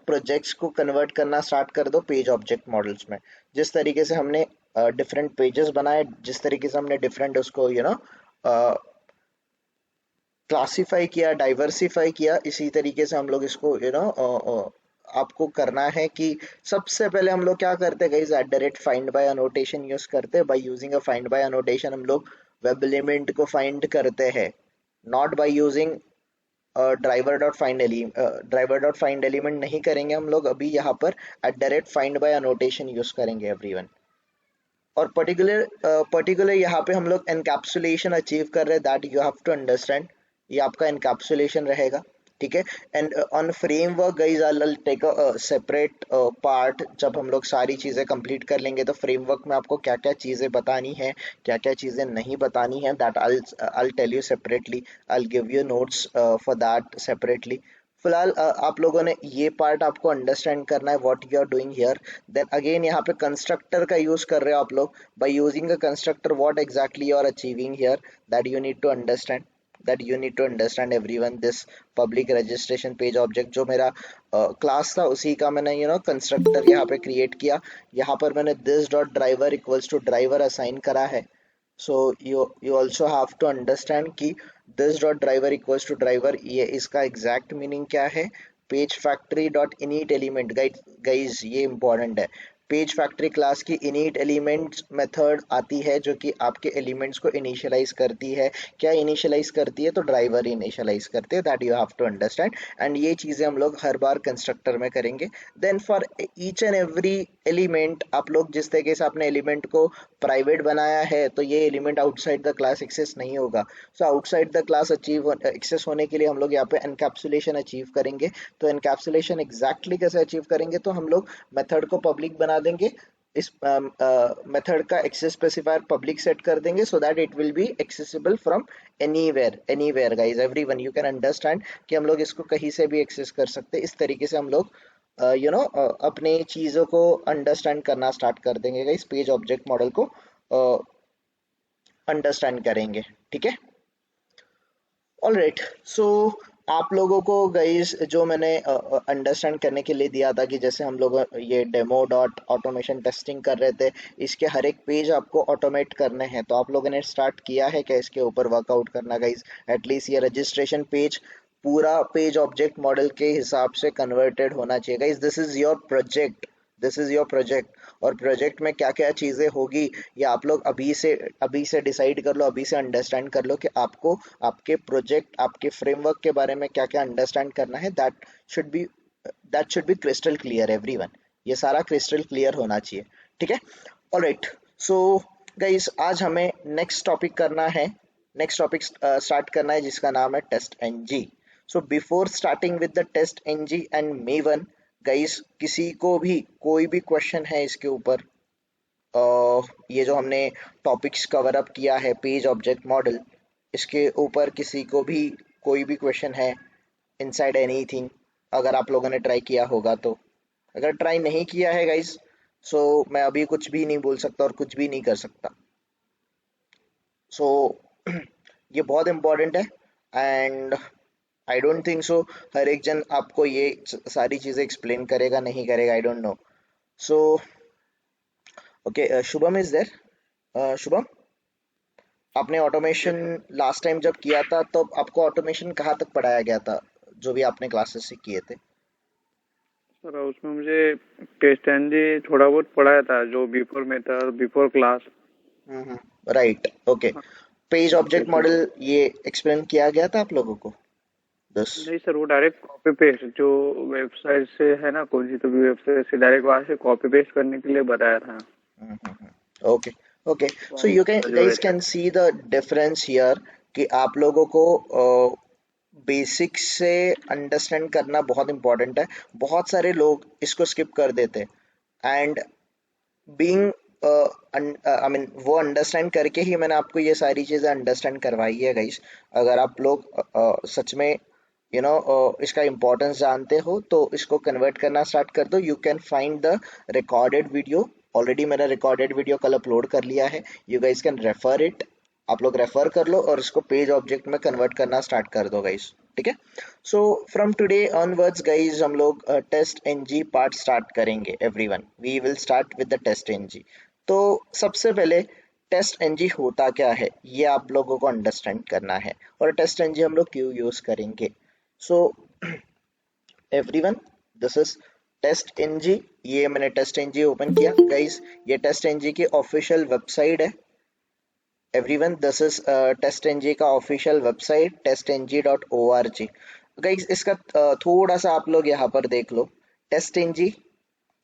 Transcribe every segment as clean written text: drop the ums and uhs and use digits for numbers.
Projects को convert करना start कर दो पेज ऑब्जेक्ट मॉडल्स में। जिस तरीके से हमने डिफरेंट पेजेस बनाए, जिस तरीके से हमने डिफरेंट उसको क्लासिफाई किया, डाइवर्सिफाई किया, इसी तरीके से हम लोग इसको आपको करना है कि सबसे पहले हम लोग क्या करते हैं guys, at the rate find by annotation use करते हैं। By using a find by annotation हम लोग वेब एलिमेंट को फाइंड करते हैं, not by using driver dot find element नहीं करेंगे हम लोग अभी यहाँ पर, at the rate find by annotation use करेंगे एवरीवन। और पर्टिकुलर यहाँ पे हम लोग एनकैप्सुलेशन अचीव कर रहे हैं, that you have to understand. ये आपका एनकैप्सुलेशन रहेगा, ठीक है। And on framework guys I take a separate part. जब हम लोग सारी चीज़ें कंप्लीट कर लेंगे तो फ्रेमवर्क में आपको क्या क्या चीज़ें बतानी है, क्या क्या चीज़ें नहीं बतानी है, that I'll tell you separately. I'll give you notes for that separately. फिलहाल आप लोगों ने ये पार्ट आपको अंडरस्टैंड करना है what you are doing here. Then again यहाँ पे कंस्ट्रक्टर का यूज कर रहे हो आप लोग। By using a constructor what exactly you are achieving here, that you need to understand, everyone. This public registration page object जो मेरा क्लास था उसी का मैंने कंस्ट्रक्टर यहाँ पे क्रिएट किया। यहाँ पर मैंने this dot driver equals to driver assign करा है। सो you also have to understand कि this dot driver equals to driver, ये इसका एग्जैक्ट मीनिंग क्या है। Page factory dot init element, guys ये इंपॉर्टेंट है। पेज फैक्ट्री क्लास की इनिट एलिमेंट्स मेथड आती है जो कि आपके एलिमेंट्स को इनिशियलाइज करती है। क्या इनिशियलाइज करती है, तो ड्राइवर इनिशियलाइज करते हैं, that you have to understand. And ये चीज़ें हम लोग हर बार कंस्ट्रक्टर में करेंगे। Then for each and every element आप लोग जिस तरीके से आपने एलिमेंट को प्राइवेट बनाया है तो ये element outside the class access नहीं होगा। So outside the class access होने के लिए हम लोग यहाँ पे एनकैप्सुलेशन अचीव करेंगे। तो एनकैप्सुलेशन एग्जैक्टली कैसे अचीव करेंगे, तो हम लोग मेथड को पब्लिक बना देंगे, इस मेथड का एक्सेस स्पेसिफायर पब्लिक सेट कर देंगे so that it will be accessible from anywhere guys, everyone you can understand कि हम लोग इसको कहीं से भी एक्सेस कर सकते हैं। इस तरीके से हम लोग अपने चीज़ों को अंडरस्टैंड करना स्टार्ट कर देंगे गाइस, पेज ऑब्जेक्ट मॉडल को अंडरस्टैंड करेंगे, ठीक है। ऑलराइट, सो आप लोगों को गाइस जो मैंने अंडरस्टैंड करने के लिए दिया था कि जैसे हम लोग ये डेमो डॉट ऑटोमेशन टेस्टिंग कर रहे थे, इसके हर एक पेज आपको ऑटोमेट करने हैं। तो आप लोगों ने स्टार्ट किया है क्या इसके ऊपर वर्कआउट करना गाइस? एटलीस्ट ये रजिस्ट्रेशन पेज पूरा पेज ऑब्जेक्ट मॉडल के हिसाब से कन्वर्टेड होना चाहिए guys. This is your project. और प्रोजेक्ट में क्या क्या चीज़ें होगी ये आप लोग अभी से डिसाइड कर लो, अभी से अंडरस्टैंड कर लो कि आपको आपके प्रोजेक्ट, आपके फ्रेमवर्क के बारे में क्या क्या अंडरस्टैंड करना है। Should be that should be crystal clear everyone. ये सारा क्रिस्टल क्लियर होना चाहिए, ठीक है। ऑलराइट, सो गाइस आज हमें नेक्स्ट टॉपिक करना है, नेक्स्ट टॉपिक स्टार्ट करना है जिसका नाम है test NG. So before starting with the test NG and Maven guys, किसी को भी कोई भी क्वेश्चन है इसके ऊपर, ये जो हमने टॉपिक्स कवर अप किया है पेज ऑब्जेक्ट मॉडल, इसके ऊपर किसी को भी कोई भी क्वेश्चन है इनसाइड एनीथिंग, अगर आप लोगों ने ट्राई किया होगा तो। अगर ट्राई नहीं किया है गाइस, सो मैं अभी कुछ भी नहीं बोल सकता और कुछ भी नहीं कर सकता। सो ये बहुत इम्पोर्टेंट है and I don't think so हर एक जन आपको ये सारी चीज़ें एक्सप्लेन करेगा, नहीं करेगा, I don't know. So okay, Shubham is there. Shubham, आपने ऑटोमेशन लास्ट टाइम जब किया था तो आपको ऑटोमेशन कहाँ तक पढ़ाया गया था, जो भी आपने क्लासेस से किए थे? सर उसमें मुझे टेस्ट एनजी थोड़ा बहुत पढ़ाया था, जो before method, before class. Right, okay. Page object application. Model ये एक्सप्लेन किया गया था आप लोगों को दस? नहीं सर, वो डायरेक्ट कॉपी पेस्ट जो वेबसाइट से है ना, कौन सी तो भी वेबसाइट से डायरेक्ट वहां से कॉपी पेस्ट करने के लिए बताया था। Okay, okay. So form you can जो गाइस रहता कैन है। सी द डिफरेंस हियर कि आप लोगों को बेसिक्स से अंडरस्टैंड करना बहुत इंपॉर्टेंट है। बहुत सारे लोग इसको स्किप कर देते हैं एंड बीइंग आई मीन वो अंडरस्टैंड करके ही मैंने आपको ये सारी चीज़ें अंडरस्टैंड करवाई है गाइस। अगर आप लोग सच में इसका इम्पोर्टेंस जानते हो तो इसको कन्वर्ट करना स्टार्ट कर दो। You can find the recorded video, already मैंने रिकॉर्डेड वीडियो कल अपलोड कर लिया है, you guys can refer it. आप लोग रेफर कर लो और इसको पेज ऑब्जेक्ट में कन्वर्ट करना स्टार्ट कर दो गाइस। ठीक है। So from today onwards guys हम लोग टेस्ट एनजी पार्ट स्टार्ट करेंगे। Everyone we will start with the test NG. तो सबसे पहले टेस्ट एनजी होता क्या है ये आप लोगों को अंडरस्टैंड करना है, और टेस्ट एनजी हम लोग क्यों यूज करेंगे। So everyone this is TestNG. ये मैंने टेस्ट एनजी ओपन किया गाइज, ये टेस्ट एनजी की ऑफिशियल वेबसाइट है। Everyone this is test NG का ऑफिशियल वेबसाइट testng.org। गाइज इसका थोड़ा सा आप लोग यहाँ पर देख लो, टेस्ट एनजी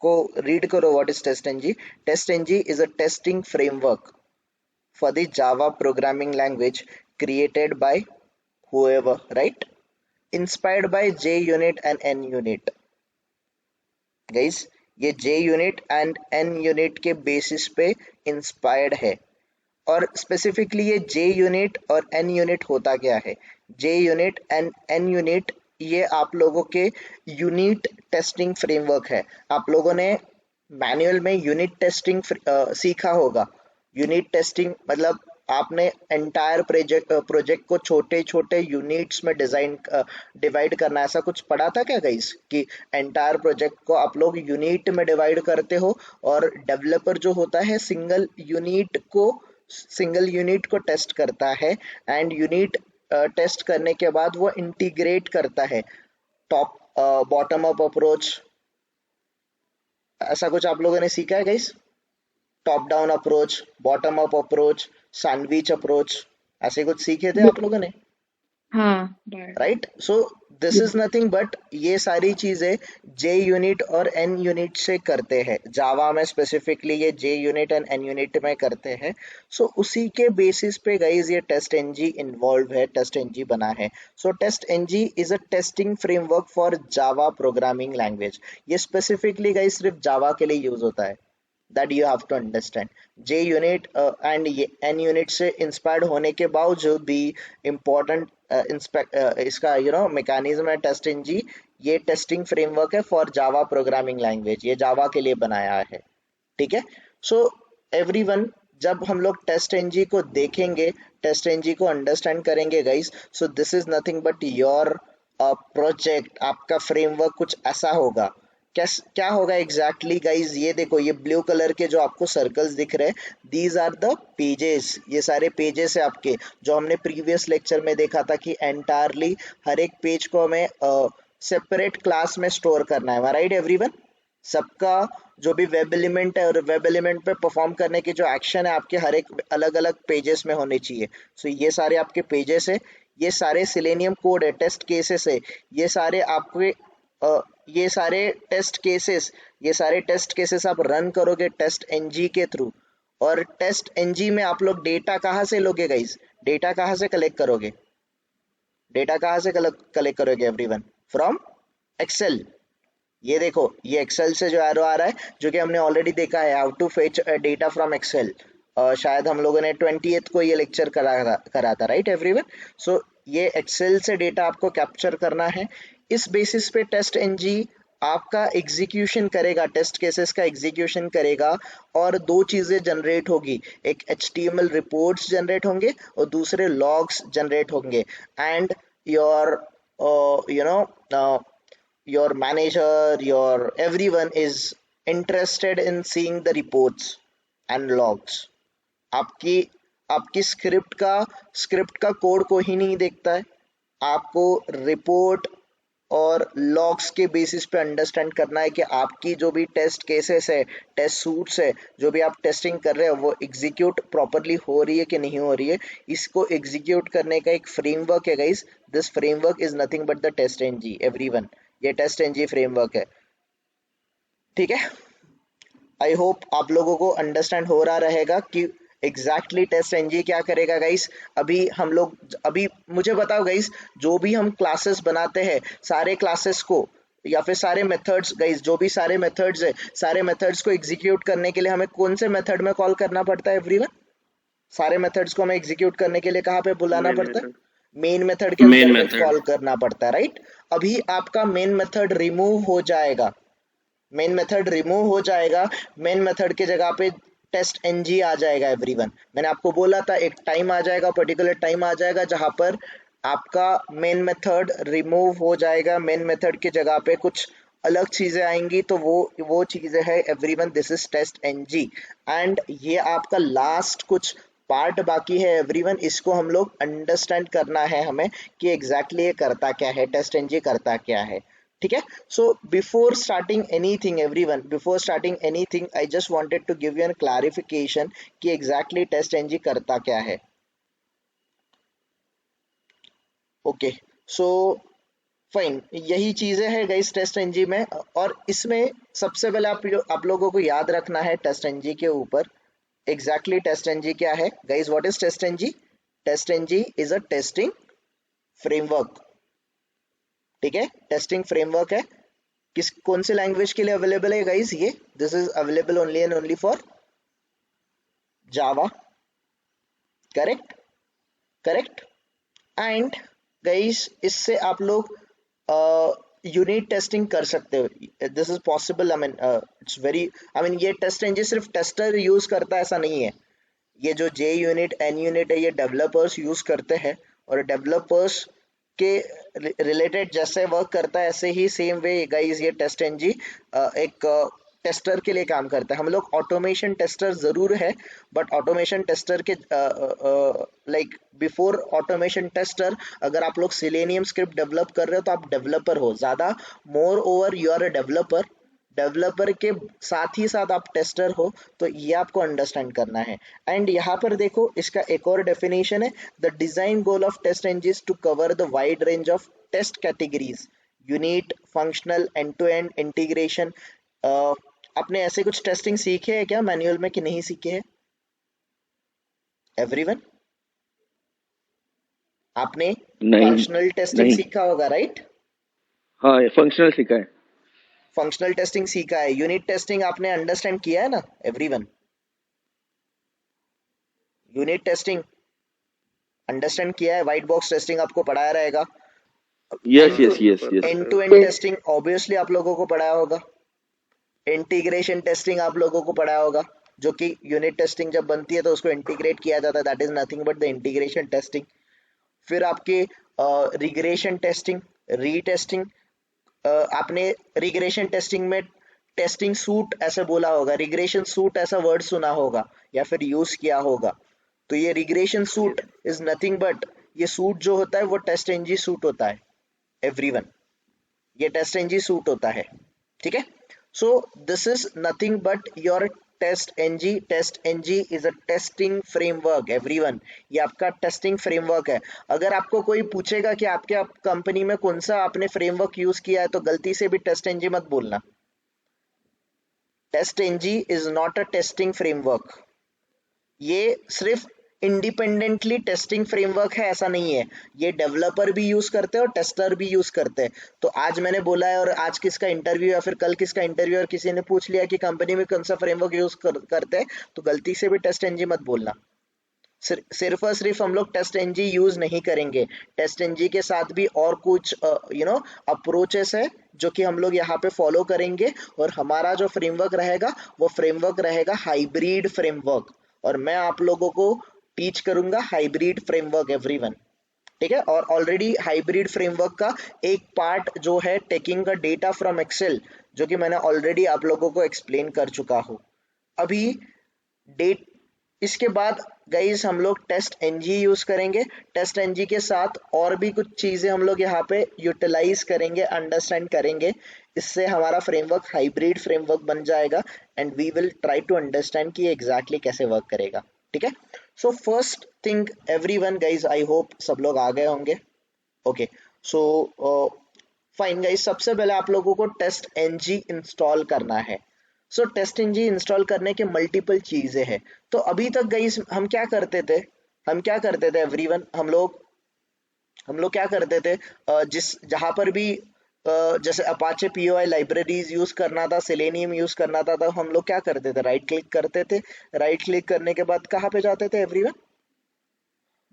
को रीड करो। What is TestNG? Test NG is a testing framework for the Java programming language created by whoever, right? Inspired by JUnit and NUnit। Guys ये JUnit एंड NUnit के basis पे inspired है। और specifically ये JUnit और NUnit होता क्या है? JUnit एंड NUnit ये आप लोगों के यूनिट टेस्टिंग फ्रेमवर्क है। आप लोगों ने मैनुअल में यूनिट टेस्टिंग सीखा होगा। यूनिट टेस्टिंग मतलब आपने एंटायर प्रोजेक्ट को छोटे छोटे यूनिट्स में डिवाइड करना, ऐसा कुछ पढ़ा था क्या गाइस? कि एंटायर प्रोजेक्ट को आप लोग यूनिट में डिवाइड करते हो, और डेवलपर जो होता है सिंगल यूनिट को टेस्ट करता है, एंड यूनिट टेस्ट करने के बाद वो इंटीग्रेट करता है। टॉप बॉटम अप अप्रोच, ऐसा कुछ आप लोगों ने सीखा है guys? Top down approach, bottom up approach, sandwich approach, ऐसे कुछ सीखे थे आप लोगों ने? हाँ right. Right. So this is nothing but ये सारी चीजें जे यूनिट और एन यूनिट से करते हैं। जावा में स्पेसिफिकली ये जे यूनिट एंड एन यूनिट में करते हैं। सो उसी के बेसिस पे गाइज ये टेस्ट एनजी इन्वॉल्व है, टेस्ट एनजी बना है। So test NG is a testing framework for Java programming language. ये स्पेसिफिकली गाइज सिर्फ जावा के लिए यूज होता है, that you have to understand। J unit and N unit से इंस्पायर्ड होने के बावजूद भी इम्पोर्टेंट इसका मैकेनिज्म है टेस्ट एनजी। ये टेस्टिंग फ्रेमवर्क है फॉर जावा प्रोग्रामिंग लैंग्वेज, ये जावा के लिए बनाया है। ठीक है। सो एवरीवन जब हम लोग टेस्ट एनजी को देखेंगे, टेस्ट एनजी को अंडरस्टैंड करेंगे guys, so this is nothing but your project. आपका फ्रेमवर्क कुछ ऐसा होगा। क्या होगा एग्जैक्टली गाइज? ये देखो, ये ब्लू कलर के जो आपको सर्कल्स दिख रहे हैं, दीज आर द पेजेस। ये सारे पेजेस है आपके, जो हमने प्रीवियस लेक्चर में देखा था कि एंटायरली हर एक पेज को हमें सेपरेट क्लास में स्टोर करना है। Right everyone? सबका जो भी वेब एलिमेंट है और वेब एलिमेंट पे परफॉर्म करने के जो एक्शन है आपके हर एक अलग अलग पेजेस में होने चाहिए। सो ये सारे आपके पेजेस है, ये सारे सिलेनियम कोड है, टेस्ट केसेस है, ये सारे आपके ये सारे टेस्ट केसेस आप रन करोगे टेस्ट एनजी के थ्रू। और टेस्ट एनजी में आप लोग डेटा कहाँ से लोगे गाइस? डेटा कहाँ से कलेक्ट करोगे? डेटा कहाँ से कलेक्ट करोगे एवरीवन? From Excel. ये देखो, ये एक्सेल से जो एरो आ रहा है, जो कि हमने ऑलरेडी देखा है, how to fetch data from Excel. शायद हम लोगों ने 20th को ये लेक्चर करा था। Right everyone? सो ये एक्सेल से डेटा आपको कैप्चर करना है। इस बेसिस पे टेस्ट एनजी आपका एग्जीक्यूशन करेगा, टेस्ट केसेस का एग्जीक्यूशन करेगा, और दो चीजें जनरेट होगी। एक HTML रिपोर्ट्स जनरेट होंगे और दूसरे लॉग्स जनरेट होंगे। And your your manager, your everyone is interested in seeing the reports and logs। आपकी आपकी स्क्रिप्ट का कोड को ही नहीं देखता है, आपको रिपोर्ट और लॉग्स के बेसिस पे अंडरस्टैंड करना है कि आपकी जो भी टेस्ट केसेस है, टेस्ट सूट्स है, जो भी आप टेस्टिंग कर रहे हो, वो एग्जीक्यूट प्रॉपरली हो रही है कि नहीं हो रही है। इसको एग्जीक्यूट करने का एक फ्रेमवर्क है guys. This framework is nothing but the test NG. Everyone, ये टेस्ट एनजी फ्रेमवर्क है। ठीक है। आई होप आप लोगों को अंडरस्टैंड हो रहा रहेगा कि एग्जैक्टली टेस्ट एनजी क्या करेगा गाइस। अभी मुझे बताओ गाइस, जो भी हम क्लासेस बनाते हैं, सारे क्लासेस को या फिर सारे मेथड्स गाइस, जो भी सारे मेथड्स है, सारे मेथड्स को एग्जीक्यूट करने के लिए हमें कौन से मेथड में कॉल करना पड़ता है एवरीवन? सारे मेथड्स को हमें एग्जीक्यूट करने के लिए कहाँ पे बुलाना पड़ता है? मेन मेथड के अंदर कॉल करना पड़ता है। राइट? अभी आपका मेन मेथड रिमूव हो जाएगा। मेन मेथड की जगह पे टेस्ट एनजी आ जाएगा एवरीवन। मैंने आपको बोला था एक टाइम आ जाएगा, पर्टिकुलर टाइम आ जाएगा, जहां पर आपका मेन मेथड रिमूव हो जाएगा, मेन मेथड की जगह पे कुछ अलग चीजें आएंगी, तो वो चीजें है everyone, this is TestNG. And ये आपका लास्ट कुछ पार्ट बाकी है एवरीवन, इसको हम लोग अंडरस्टैंड करना है हमें कि एग्जैक्टली ये करता क्या है, टेस्ट एनजी करता क्या है। ठीक है, so before starting anything everyone, before starting anything I just wanted to give you an clarification कि एग्जैक्टली टेस्ट एनजी करता क्या है। ओके, सो फाइन, यही चीजें हैं गाइस टेस्ट एनजी में। और इसमें सबसे पहले आप लोगों को याद रखना है टेस्ट एनजी के ऊपर एग्जैक्टली टेस्ट एनजी क्या है। Guys what is TestNG? Test NG is a testing framework. ठीक है, टेस्टिंग फ्रेमवर्क है। कौन से लैंग्वेज के लिए अवेलेबल है गाइस ये? This is available only and only for Java. Correct, correct. And guys इससे आप लोग यूनिट टेस्टिंग कर सकते हो, this is possible. I mean it's very, I mean ये टेस्ट एनजी सिर्फ टेस्टर यूज करता है ऐसा नहीं है, ये जो जे यूनिट एन यूनिट है ये डेवलपर्स यूज करते हैं, और डेवलपर्स के रिलेटेड जैसे वर्क करता है ऐसे ही सेम वे गाइस ये टेस्ट एनजी एक टेस्टर के लिए काम करता है। हम लोग ऑटोमेशन टेस्टर जरूर है, बट ऑटोमेशन टेस्टर के लाइक बिफोर ऑटोमेशन टेस्टर अगर आप लोग सिलेनियम स्क्रिप्ट डेवलप कर रहे हो तो आप डेवलपर हो ज्यादा, moreover you are a developer, developer के साथ ही साथ आप टेस्टर हो, तो ये आपको अंडरस्टैंड करना है। एंड यहाँ पर देखो इसका एक और डेफिनेशन है, the design goal of test NG's to cover the wide range of test categories, unit, functional, and to end integration. आपने ऐसे कुछ टेस्टिंग सीखे हैं क्या मैनुअल में कि नहीं सीखे हैं एवरीवन? आपने नहीं फंक्शनल टेस्टिंग नहीं। सीखा होगा राइट? हाँ, फंक्शनल सीखा है। फंक्शनल टेस्टिंग सीखा है, यूनिट टेस्टिंग आपने अंडरस्टैंड किया है ना एवरीवन? यूनिट टेस्टिंग अंडरस्टैंड किया है, व्हाइट बॉक्स टेस्टिंग आपको पढ़ाया रहेगा। Yes end to yes yes yes. End to end testing obviously आप लोगों को पढ़ाया होगा। इंटीग्रेशन टेस्टिंग आप लोगों को पढ़ाया होगा, जो कि यूनिट टेस्टिंग जब बनती है तो उसको इंटीग्रेट किया जाता है, that is nothing but the integration testing. फिर आपके रिग्रेशन टेस्टिंग, रीटेस्टिंग, आपने रिग्रेशन टेस्टिंग में टेस्टिंग सूट ऐसे बोला होगा, रिग्रेशन सूट ऐसा वर्ड सुना होगा या फिर यूज किया होगा। तो ये regression suite is nothing but, ये सूट जो होता है वो टेस्ट एनजी सूट होता है एवरीवन, ये टेस्ट एनजी सूट होता है। ठीक है, so this is nothing but your TestNG. Test NG is a testing framework everyone, ये आपका टेस्टिंग फ्रेमवर्क है। अगर आपको कोई पूछेगा कि आपके कंपनी में कौन सा आपने फ्रेमवर्क यूज किया है तो गलती से भी टेस्ट एनजी मत बोलना। Test NG is not a testing framework, ये सिर्फ इंडिपेंडेंटली टेस्टिंग फ्रेमवर्क है ऐसा नहीं है, ये डेवलपर भी यूज करते हैं और टेस्टर भी यूज करते हैं। तो आज मैंने बोला है और आज किसका इंटरव्यू या फिर कल किसका इंटरव्यू और किसी ने पूछ लिया कि कंपनी में कौन सा फ्रेमवर्क यूज करते हैं तो गलती से भी टेस्ट एनजी मत बोलना। सिर्फ और सिर्फ हम लोग टेस्ट एनजी यूज नहीं करेंगे, टेस्ट एनजी के साथ भी और कुछ अप्रोचेस है जो कि हम लोग यहाँ पे फॉलो करेंगे, और हमारा जो फ्रेमवर्क रहेगा वो फ्रेमवर्क रहेगा हाइब्रिड फ्रेमवर्क, और मैं आप लोगों को टीच करूंगा हाइब्रिड फ्रेमवर्क एवरीवन। ठीक है, और ऑलरेडी हाइब्रिड फ्रेमवर्क का एक पार्ट जो है taking the data from Excel, जो कि मैंने ऑलरेडी आप लोगों को एक्सप्लेन कर चुका हूँ। अभी डेट इसके बाद गाइस हम लोग टेस्ट एनजी यूज करेंगे, टेस्ट एनजी के साथ और भी कुछ चीजें हम लोग यहाँ पे यूटिलाइज करेंगे, अंडरस्टैंड करेंगे, इससे हमारा फ्रेमवर्क हाइब्रिड फ्रेमवर्क बन जाएगा, and we will try to understand कि एग्जैक्टली कैसे वर्क करेगा। ठीक है, so first thing everyone guys, I hope सब लोग आ गए होंगे। ओके, सो फाइन गाइस, सबसे पहले आप लोगों को टेस्ट एनजी इंस्टॉल करना है। सो टेस्ट एनजी इंस्टॉल करने के मल्टीपल चीजें हैं। तो अभी तक गाइस हम क्या करते थे, एवरीवन, हम लोग क्या करते थे, जहां पर भी जैसे अपाचे पीओआई लाइब्रेरीज यूज करना था, सेलेनियम यूज करना था, तो हम लोग क्या करते थे, राइट क्लिक करते थे, राइट क्लिक करने के बाद कहाँ पे जाते थे everyone,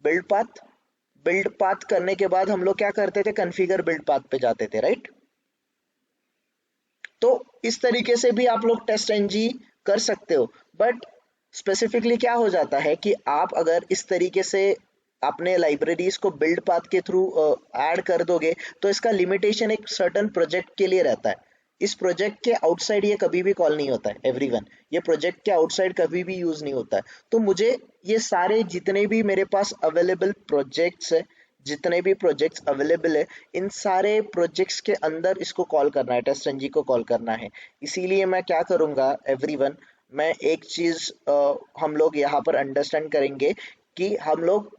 build path, build path करने के बाद हम लोग क्या करते थे, कॉन्फ़िगर बिल्ड पाथ पे जाते थे, राइट। तो इस तरीके से भी आप लोग टेस्ट एनजी कर सकते हो, बट स्पेसिफिकली क्या हो जाता है कि आप अगर इस तरीके से आपने लाइब्रेरीज को बिल्ड पाथ के थ्रू ऐड कर दोगे तो इसका लिमिटेशन एक सर्टन प्रोजेक्ट के लिए रहता है। इस प्रोजेक्ट के आउटसाइड ये कभी भी कॉल नहीं होता है एवरीवन, ये प्रोजेक्ट के आउटसाइड कभी भी यूज नहीं होता है। तो मुझे ये सारे जितने भी मेरे पास अवेलेबल प्रोजेक्ट्स है, जितने भी प्रोजेक्ट्स अवेलेबल है, इन सारे प्रोजेक्ट्स के अंदर इसको कॉल करना है, टेस्ट एनजी को कॉल करना है। इसीलिए मैं क्या करूंगा एवरीवन, मैं एक चीज हम लोग यहाँ पर अंडरस्टैंड करेंगे कि हम लोग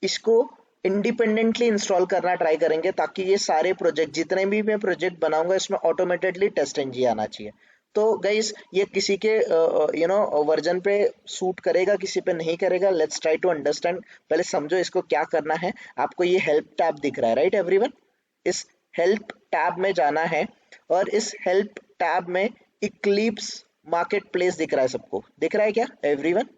इसको इंडिपेंडेंटली इंस्टॉल करना ट्राई करेंगे, ताकि ये सारे प्रोजेक्ट जितने भी मैं प्रोजेक्ट बनाऊंगा इसमें ऑटोमेटेडली टेस्ट एनजी आना चाहिए। तो गाइस ये किसी के वर्जन पे सूट करेगा, किसी पे नहीं करेगा। लेट्स ट्राई टू अंडरस्टैंड, पहले समझो इसको क्या करना है। आपको ये हेल्प टैब दिख रहा है राइट एवरीवन, इस हेल्प टैब में जाना है और इस हेल्प टैब में इक्लिप्स मार्केट प्लेस दिख रहा है, सबको दिख रहा है क्या एवरीवन?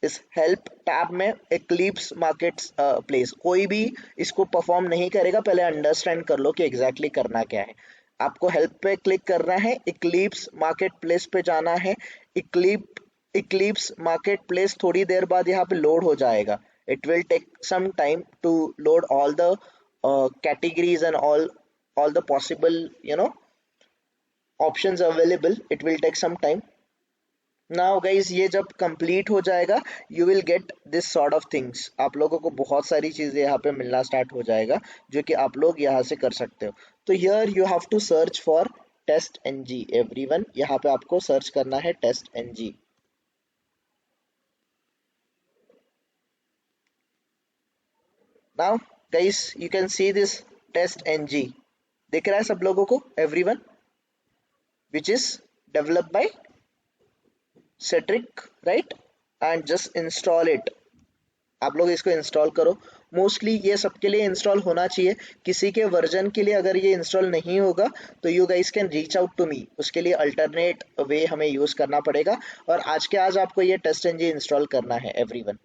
इस हेल्प टैब में इक्लिप्स मार्केट प्लेस, कोई भी इसको परफॉर्म नहीं करेगा, पहले अंडरस्टैंड कर लो कि एग्जैक्टली करना क्या है। आपको हेल्प पे क्लिक करना है, इक्लिप्स मार्केट प्लेस पे जाना है। इक्लिप्स मार्केट प्लेस थोड़ी देर बाद यहाँ पे लोड हो जाएगा। It will take some time to load all the categories and all the possible options available. It will take some time. Now guys ये जब कंप्लीट हो जाएगा you will get this sort of things. आप लोगों को बहुत सारी चीजें यहाँ पे मिलना स्टार्ट हो जाएगा जो कि आप लोग यहाँ से कर सकते हो। तो here you have to search for test NG everyone, यहाँ पे आपको सर्च करना है test NG. Now guys you can see this test NG, दिख रहा है सब लोगों को everyone, which is developed by Cetric right, and just install it. आप लोग इसको इंस्टॉल करो। मोस्टली ये सबके लिए इंस्टॉल होना चाहिए। किसी के वर्जन के लिए अगर ये इंस्टॉल नहीं होगा तो you guys can reach out to me, उसके लिए अल्टरनेट वे हमें यूज करना पड़ेगा। और आज के आज आपको ये टेस्ट एनजी इंस्टॉल करना है एवरीवन।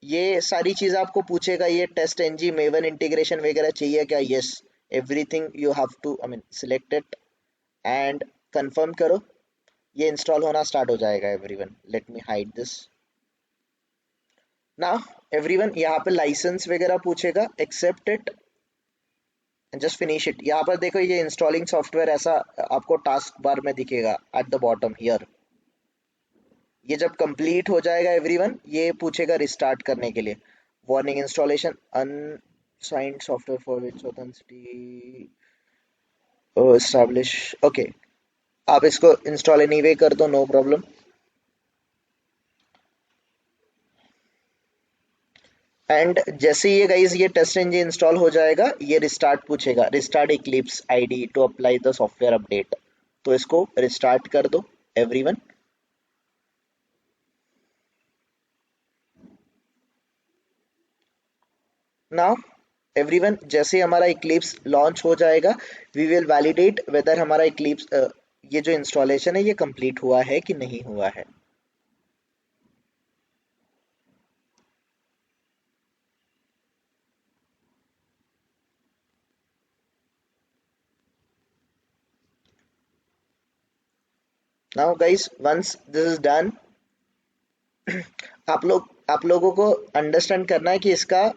ये सारी चीज आपको पूछेगा, ये टेस्ट एनजी मेवन इंटीग्रेशन वगैरह चाहिए क्या? Yes, everything you have to select it and confirm करो। ये इंस्टॉल होना स्टार्ट हो जाएगा everyone. Let me hide this now everyone. यहाँ पे लाइसेंस वगैरह पूछेगा, accept it and just finish it. यहाँ पर देखो ये इंस्टॉलिंग सॉफ्टवेयर ऐसा आपको टास्क बार में दिखेगा एट द बॉटम हियर। ये जब कंप्लीट हो जाएगा एवरीवन ये पूछेगा रिस्टार्ट करने के लिए। Warning, installation unsigned software for which authenticity establish. Okay, आप इसको इंस्टॉल एनीवे कर दो, नो प्रॉब्लम। एंड जैसे ये गाइस ये टेस्ट एनजी इंस्टॉल हो जाएगा ये रिस्टार्ट पूछेगा, restart eclipse ID to apply the software update. तो इसको रिस्टार्ट कर दो एवरीवन। नाउ एवरीवन जैसे हमारा इक्लिप्स लॉन्च हो जाएगा वी विल वैलिडेट वेदर हमारा इक्लिप्स ये जो इंस्टॉलेशन है ये कंप्लीट हुआ है कि नहीं हुआ है। Now guys once this is done आप लोगों को अंडरस्टैंड करना है कि इसका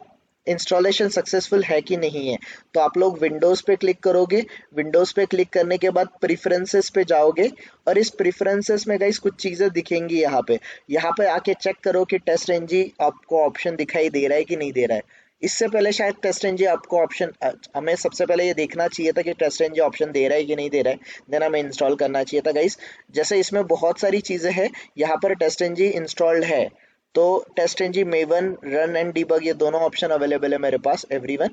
इंस्टॉलेशन सक्सेसफुल है कि नहीं है। तो आप लोग विंडोज पे क्लिक करोगे, विंडोज पे क्लिक करने के बाद प्रिफरेंसेस पे जाओगे और इस प्रिफरेंसेस में गाइस कुछ चीजें दिखेंगी। यहाँ पे आके चेक करो कि टेस्ट एनजी आपको ऑप्शन दिखाई दे रहा है कि नहीं दे रहा है। इससे पहले शायद टेस्ट एनजी आपको ऑप्शन, हमें सबसे पहले ये देखना चाहिए था कि टेस्ट एनजी ऑप्शन दे रहा है कि नहीं दे रहा है, देन हमें इंस्टॉल करना चाहिए था गाइस। जैसे इसमें बहुत सारी चीजें हैं, यहाँ पर टेस्ट एनजी इंस्टॉल्ड है तो test NG Maven run and debug ये दोनों ऑप्शन अवेलेबल है मेरे पास एवरीवन।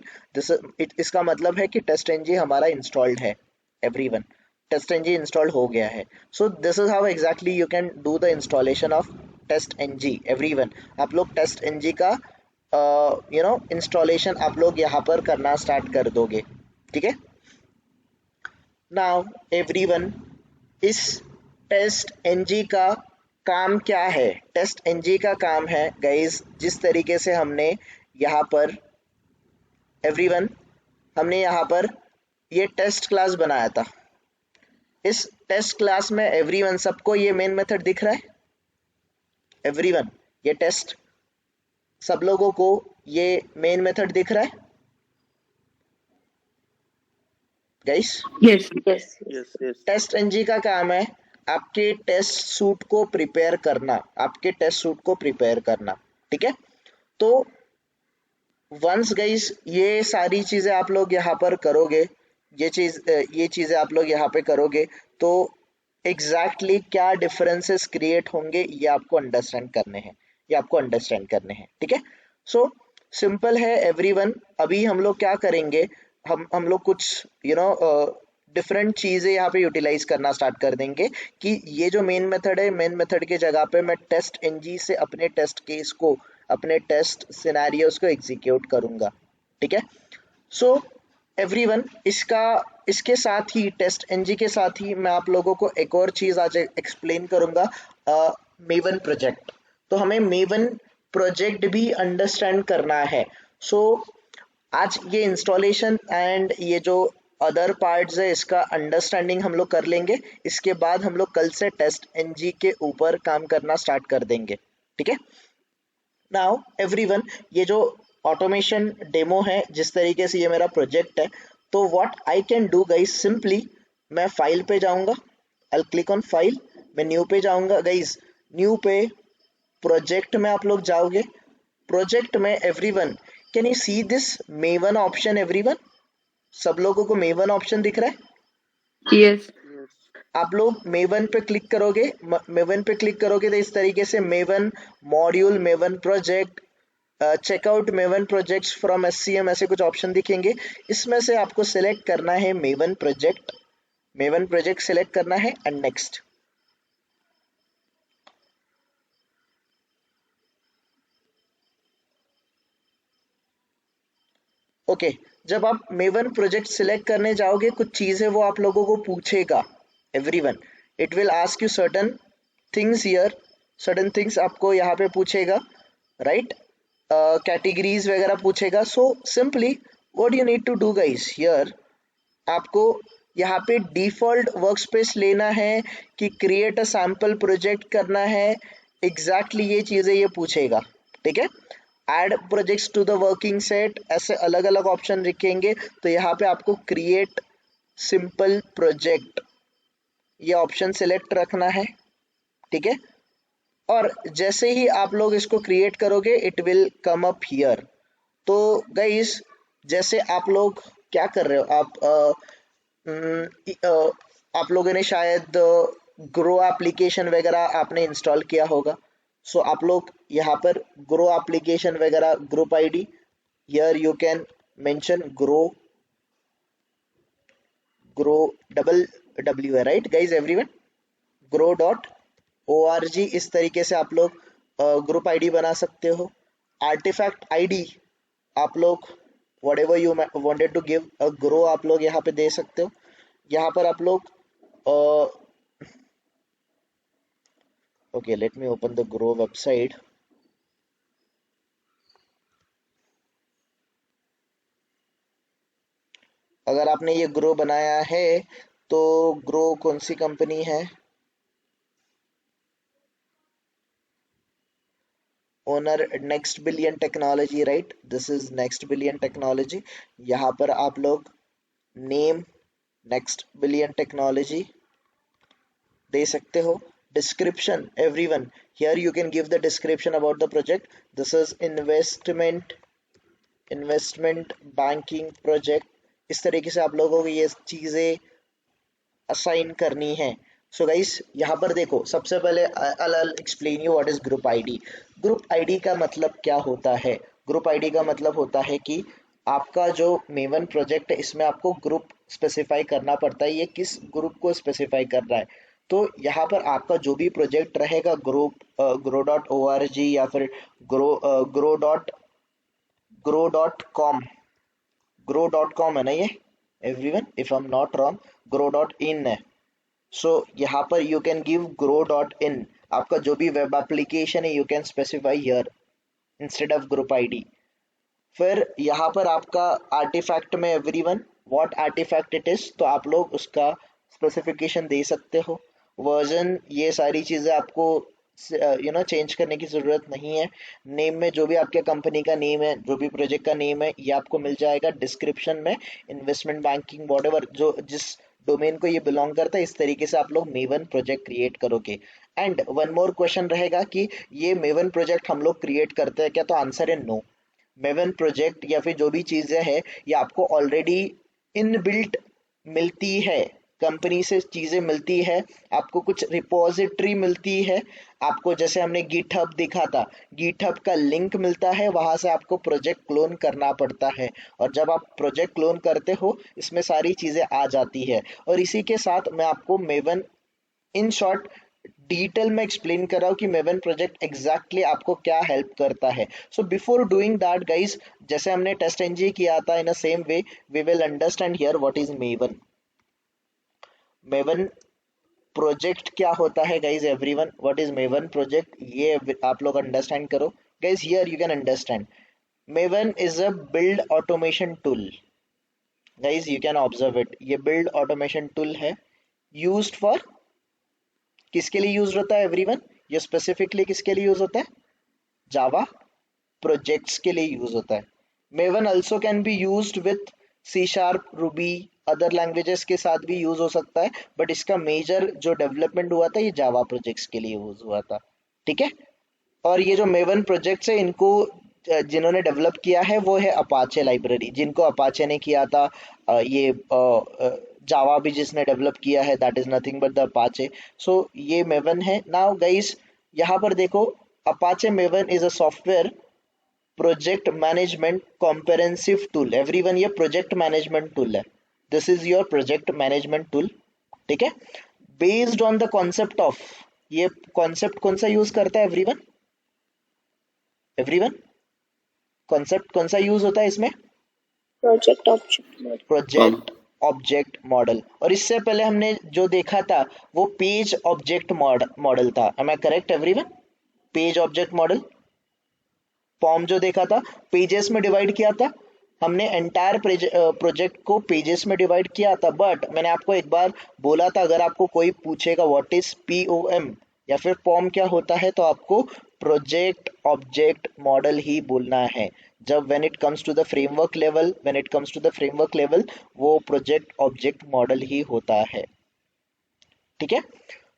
इसका मतलब है कि टेस्ट एनजी हमारा इंस्टॉल्ड है एवरीवन, टेस्ट एनजी इंस्टॉल्ड हो गया है। So this is how exactly you can do the installation of test NG everyone. आप लोग टेस्ट एनजी का इंस्टॉलेशन आप लोग यहाँ पर करना स्टार्ट कर दोगे, ठीक है। नाउ एवरीवन इस टेस्ट एनजी का काम क्या है? टेस्ट एनजी का काम है गाइज, जिस तरीके से हमने यहाँ पर एवरीवन हमने यहाँ पर ये टेस्ट क्लास बनाया था, इस टेस्ट क्लास में एवरीवन सबको ये मेन मेथड दिख रहा है एवरीवन, ये टेस्ट सब लोगों को ये मेन मेथड दिख रहा है guys? Yes. Yes yes test NG का काम है आपके टेस्ट सूट को प्रिपेयर करना, आपके टेस्ट सूट को प्रिपेयर करना, ठीक है? तो वंस गाइस ये सारी चीजें आप लोग यहाँ पर करोगे, ये चीजें आप लोग यहाँ पे करोगे, तो एग्जैक्टली क्या डिफरेंसेस क्रिएट होंगे ये आपको अंडरस्टैंड करने हैं, ठीक है? सो सिंपल है एवरीवन। अभी हम लोग क्या करेंगे, हम लोग कुछ डिफरेंट चीजें यहाँ पे यूटिलाइज करना स्टार्ट कर देंगे कि ये जो मेन मेथड है, मेन मेथड के जगह पे मैं टेस्ट एनजी से अपने टेस्ट केस को, अपने टेस्ट सिनेरियोस को एग्जीक्यूट करूंगा, ठीक है? सो एवरीवन, इसके साथ ही, टेस्ट एनजी के साथ ही मैं आप लोगों को एक और चीज आज एक्सप्लेन करूंगा, मेवन प्रोजेक्ट। तो हमें मेवन प्रोजेक्ट भी अंडरस्टैंड करना है। सो आज ये इंस्टॉलेशन एंड ये जो अदर पार्ट्स है इसका अंडरस्टैंडिंग हम लोग कर लेंगे, इसके बाद हम लोग कल से टेस्ट एनजी के ऊपर काम करना स्टार्ट कर देंगे, ठीक है? नाउ एवरीवन, ये जो ऑटोमेशन डेमो है, जिस तरीके से ये मेरा प्रोजेक्ट है, तो what I can do guys, simply मैं फाइल पे जाऊंगा, आई क्लिक ऑन फाइल, मैं न्यू पे जाऊंगा गाइस, न्यू पे प्रोजेक्ट में आप लोग जाओगे, प्रोजेक्ट में everyone can you see this maven option? Everyone, सब लोगों को मेवन ऑप्शन दिख रहा है? Yes. आप लोग मेवन पे क्लिक करोगे, मेवन पे क्लिक करोगे तो इस तरीके से Maven module, Maven project, checkout Maven projects from SCM, ऐसे कुछ ऑप्शन दिखेंगे। इसमें से आपको सिलेक्ट करना है मेवन प्रोजेक्ट सिलेक्ट करना है एंड नेक्स्ट। ओके, जब आप मेवन प्रोजेक्ट सिलेक्ट करने जाओगे, कुछ चीजें वो आप लोगों को पूछेगा everyone, it will ask you certain things here, certain things आपको यहाँ पे पूछेगा, राइट? कैटेगरीज वगैरह पूछेगा। So simply what you need to do guys, here आपको यहाँ पे डिफॉल्ट वर्कस्पेस लेना है कि क्रिएट अ सैम्पल प्रोजेक्ट करना है, एग्जैक्टली ये चीजें ये पूछेगा, ठीक है? Add projects to the working set, ऐसे अलग अलग ऑप्शन दिखेंगे, तो यहाँ पे आपको क्रिएट सिंपल प्रोजेक्ट ये ऑप्शन सिलेक्ट रखना है, ठीक है? और जैसे ही आप लोग इसको क्रिएट करोगे it will come up here. तो गाइस, जैसे आप लोग क्या कर रहे हो, आप लोगों ने शायद ग्रो एप्लीकेशन वगैरह आपने इंस्टॉल किया होगा। सो आप लोग यहाँ पर ग्रो एप्लीकेशन वगैरह, group ID, here you can mention grow double W है, राइट गाइज? एवरीवन, grow.org, इस तरीके से आप लोग ग्रुप आईडी बना सकते हो। आर्टिफैक्ट आईडी आप लोग whatever you wanted to give a grow आप लोग यहाँ पे दे सकते हो। यहाँ पर आप लोग okay, let me open the grow website। अगर आपने ये ग्रो बनाया है तो ग्रो कौन सी कंपनी है? Owner next billion technology, right? This is next billion technology. यहाँ पर आप लोग नेम नेक्स्ट बिलियन टेक्नोलॉजी दे सकते हो। Description everyone, here you can give the description about the project. This is investment banking project. इस तरीके से आप लोगों को ये चीजें असाइन करनी है। सो गाइस, यहाँ पर देखो, सबसे पहले I'll explain you what is group ID. Group ID का मतलब क्या होता है? ग्रुप आईडी का मतलब होता है कि आपका जो मेवन प्रोजेक्ट है इसमें आपको ग्रुप स्पेसिफाई करना पड़ता है, ये किस ग्रुप को स्पेसिफाई कर रहा है। तो यहाँ पर आपका जो भी प्रोजेक्ट रहेगा, grow.org या फिर grow.com है ना ये everyone, if I am not wrong, grow.in है। सो यहाँ पर यू कैन गिव grow.in, आपका जो भी वेब एप्लीकेशन है you can specify here instead of group ID. फिर यहाँ पर आपका आर्टिफैक्ट में everyone what artifact it is, तो आप लोग उसका स्पेसिफिकेशन दे सकते हो। वर्जन, ये सारी चीज़ें आपको चेंज करने की ज़रूरत नहीं है। नेम में जो भी आपके कंपनी का नेम है, जो भी प्रोजेक्ट का नेम है, ये आपको मिल जाएगा डिस्क्रिप्शन में। इन्वेस्टमेंट बैंकिंग वॉटेवर जो जिस डोमेन को ये बिलोंग करता है, इस तरीके से आप लोग मेवन प्रोजेक्ट क्रिएट करोगे। एंड वन मोर क्वेश्चन रहेगा कि ये मेवन प्रोजेक्ट हम लोग क्रिएट करते हैं क्या, तो आंसर है नो। मेवन प्रोजेक्ट या फिर जो भी चीज़ें हैं ये आपको ऑलरेडी इनबिल्ट मिलती है, कंपनी से चीज़ें मिलती है, आपको कुछ रिपोजिटरी मिलती है, आपको जैसे हमने गिटहब देखा था, गिटहब का लिंक मिलता है, वहाँ से आपको प्रोजेक्ट क्लोन करना पड़ता है। और जब आप प्रोजेक्ट क्लोन करते हो इसमें सारी चीज़ें आ जाती है। और इसी के साथ मैं आपको मेवन इन शॉर्ट डिटेल में एक्सप्लेन कर रहा हूँ कि मेवन प्रोजेक्ट एग्जैक्टली आपको क्या हेल्प करता है। So before doing that guys, जैसे हमने टेस्ट एनजी किया था, in a same way we will understand here what is Maven. Maven project क्या होता है guys, everyone what is Maven project, ये आप लोग अंडरस्टैंड करो guys. Here you can understand Maven is a build automation tool. Guys you can observe it, ये build automation tool है, used for, किसके लिए यूज होता है एवरीवन, ये स्पेसिफिकली किसके लिए यूज होता है, जावा प्रोजेक्ट्स के लिए यूज होता है। Maven also can be used with C sharp, Ruby, other languages के साथ भी यूज हो सकता है, बट इसका मेजर जो डेवलपमेंट हुआ था ये जावा प्रोजेक्ट्स के लिए यूज हुआ था। ठीक है। और ये जो मेवन प्रोजेक्ट्स है इनको जिन्होंने डेवलप किया है वो है अपाचे लाइब्रेरी, जिनको अपाचे ने किया था। ये जावा भी जिसने डेवलप किया है that is nothing but the Apache. सो ये मेवन है। नाउ गाइस यहाँ पर देखो, Apache Maven is a software project management comprehensive tool. Everyone ये प्रोजेक्ट मैनेजमेंट टूल है, this is your project management tool. ठीक है। Based on the concept of, ये कॉन्सेप्ट कौन सा यूज करता है एवरीवन, एवरीवन कॉन्सेप्ट कौन सा यूज होता है इसमें, project object project object model. और इससे पहले हमने जो देखा था वो पेज ऑब्जेक्ट मॉडल था, am I correct everyone, page object model. Form जो देखा था पेजेस में डिवाइड किया था हमने, एंटायर प्रोजेक्ट को पेजेस में डिवाइड किया था। बट मैंने आपको एक बार बोला था अगर आपको कोई पूछेगा व्हाट इज पीओएम या फिर पॉम क्या होता है, तो आपको प्रोजेक्ट ऑब्जेक्ट मॉडल ही बोलना है। जब when it comes to the framework level, when it comes to the framework level वो प्रोजेक्ट ऑब्जेक्ट मॉडल ही होता है। ठीक है।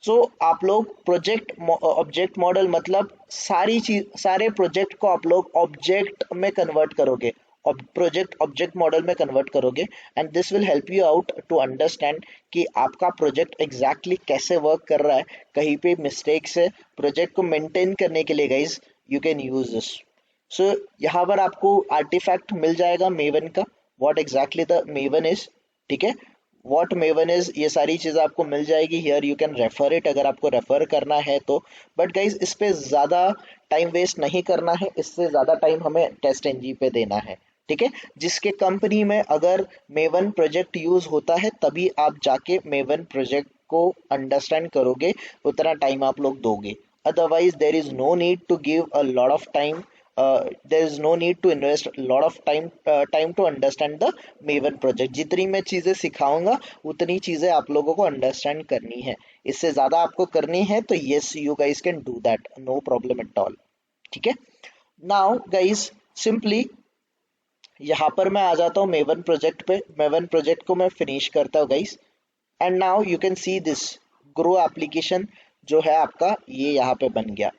सो आप लोग प्रोजेक्ट ऑब्जेक्ट मॉडल मतलब सारी चीज, सारे प्रोजेक्ट को आप लोग ऑब्जेक्ट में कन्वर्ट करोगे, प्रोजेक्ट ऑब्जेक्ट मॉडल में कन्वर्ट करोगे। And this will help you out to understand कि आपका प्रोजेक्ट एग्जैक्टली कैसे वर्क कर रहा है, कहीं पे मिस्टेक्स है, प्रोजेक्ट को मेंटेन करने के लिए guys you can use this. So यहाँ पर आपको आर्टिफैक्ट मिल जाएगा मेवन का, what exactly the Maven is. ठीक है। वॉट मेवन इज, ये सारी चीज़ आपको मिल जाएगी। Here you can refer it अगर आपको रेफर करना है तो। बट गाइज इस पे ज़्यादा टाइम वेस्ट नहीं करना है, इससे ज़्यादा टाइम हमें टेस्ट एनजी पे देना है। ठीक है। जिसके कंपनी में अगर मेवन प्रोजेक्ट यूज होता है तभी आप जाके मेवन प्रोजेक्ट को अंडरस्टैंड करोगे, उतना टाइम आप लोग दोगे। Otherwise there is no need to give a lot of time, there is no need to invest a lot of time to understand the maven project. जितनी मैं चीज़ें सिखाऊंगा उतनी चीज़ें आप लोगों को अंडरस्टैंड करनी है, इससे ज़्यादा आपको करनी है तो yes you guys can do that, no problem at all। ठीक है। now guys simply यहाँ पर मैं आ जाता हूँ मेवन प्रोजेक्ट पे, मेवन प्रोजेक्ट को मैं फिनिश करता हूँ guys. And now you can see this grow application जो है आपका ये यहाँ पे बन गया।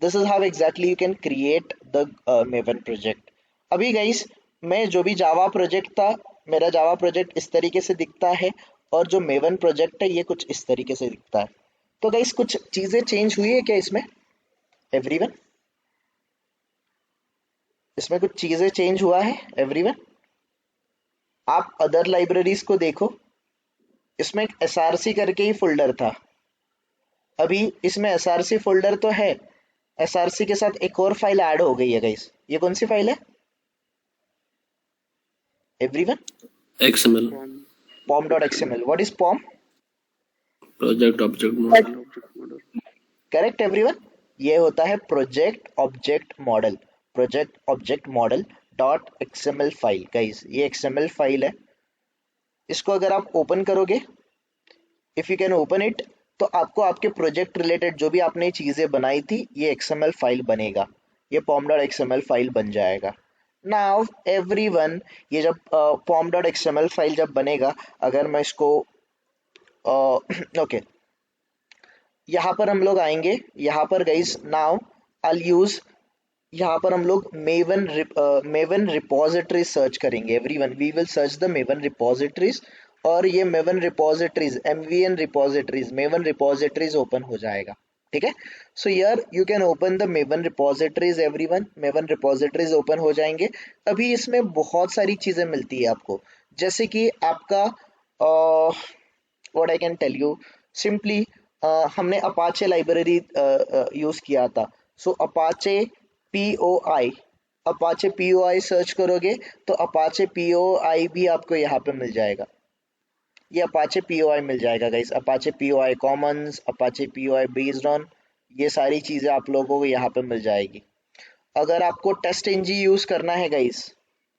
This is how exactly you can create the Maven project. अभी गाइस मैं जो भी जावा प्रोजेक्ट था, मेरा जावा प्रोजेक्ट इस तरीके से दिखता है और जो मेवन प्रोजेक्ट है ये कुछ इस तरीके से दिखता है। तो गाइस कुछ चीज़ें चेंज हुई है क्या इसमें एवरीवन, इसमें कुछ चीज़ें चेंज हुआ है एवरीवन। आप अदर लाइब्रेरीज को देखो, इसमें एक एसआरसी करके ही फोल्डर था, अभी इसमें एसआरसी फोल्डर तो है, एसआरसी के साथ एक और फाइल ऐड हो गई है गाइस। ये कौन सी फाइल है everyone, XML, pom.xml। What is pom, project object model. Correct everyone, ये होता है project object model, project object model dot XML file. Guys ये एक्सएमएल फाइल है, इसको अगर आप ओपन करोगे, if you can open it, तो आपको आपके प्रोजेक्ट रिलेटेड जो भी आपने चीज़ें बनाई थी ये XML फाइल बनेगा, ये pom.xml फाइल बन जाएगा। नाउ एवरीवन, ये जब pom.xml फाइल जब बनेगा, अगर मैं इसको ओके यहाँ पर हम लोग आएंगे, यहाँ पर गाइस नाउ आई यूज, यहाँ पर हम लोग मेवन रिपोजिटरी सर्च करेंगे। Everyone, we will search the Maven repositories, और ये Maven repositories, MVN repositories, Maven repositories open हो जाएगा। ठीक है, so here you can open the Maven repositories. Everyone, Maven repositories open हो जाएंगे। अभी इसमें बहुत सारी चीजें मिलती है आपको, जैसे कि आपका what I can tell you simply, हमने अपाचे लाइब्रेरी यूज किया था। So Apache POI, Apache POI search करोगे तो अपाचे POI भी आपको यहाँ पे मिल जाएगा। ये अपाचे POI मिल जाएगा guys, Apache POI Commons, Apache POI based on, ये सारी चीजें आप लोगों को यहाँ पे मिल जाएगी। अगर आपको टेस्ट NG यूज करना है guys,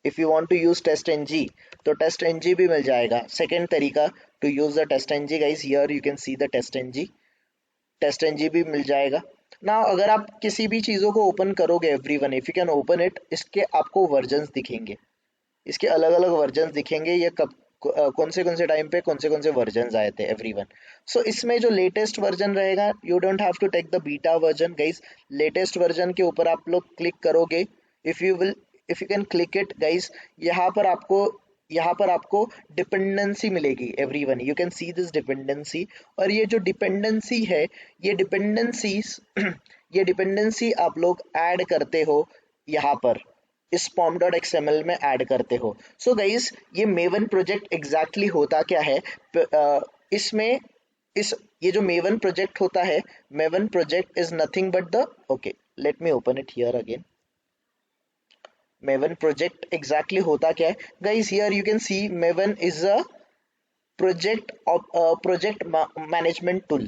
if you want to use test NG, तो टेस्ट NG भी मिल जाएगा। सेकेंड तरीका to use the test NG guys, here you can see the test NG, test NG भी मिल जाएगा ना। अगर आप किसी भी चीज़ों को ओपन करोगे everyone, if you can open it, इसके आपको वर्जन्स दिखेंगे, इसके अलग अलग वर्जन्स दिखेंगे, ये कब कौन से टाइम पे कौन से वर्जन्स आए थे एवरीवन। सो इसमें जो लेटेस्ट वर्जन रहेगा, you don't have to take the beta version guys, latest version के ऊपर आप लोग क्लिक करोगे, if you can click it guys, यहाँ पर आपको डिपेंडेंसी मिलेगी। Everyone, you can see this dependency, और ये जो डिपेंडेंसी है, ये डिपेंडेंसीज ये डिपेंडेंसी आप लोग ऐड करते हो यहाँ पर, इस pom.xml में ऐड करते हो। सो गाइस, ये मेवन प्रोजेक्ट एग्जैक्टली होता क्या है, इसमें ये जो मेवन प्रोजेक्ट होता है, maven project is nothing but the, okay let me open it here again. Maven project exactly होता क्या है guys, here you can C maven is a project management tool,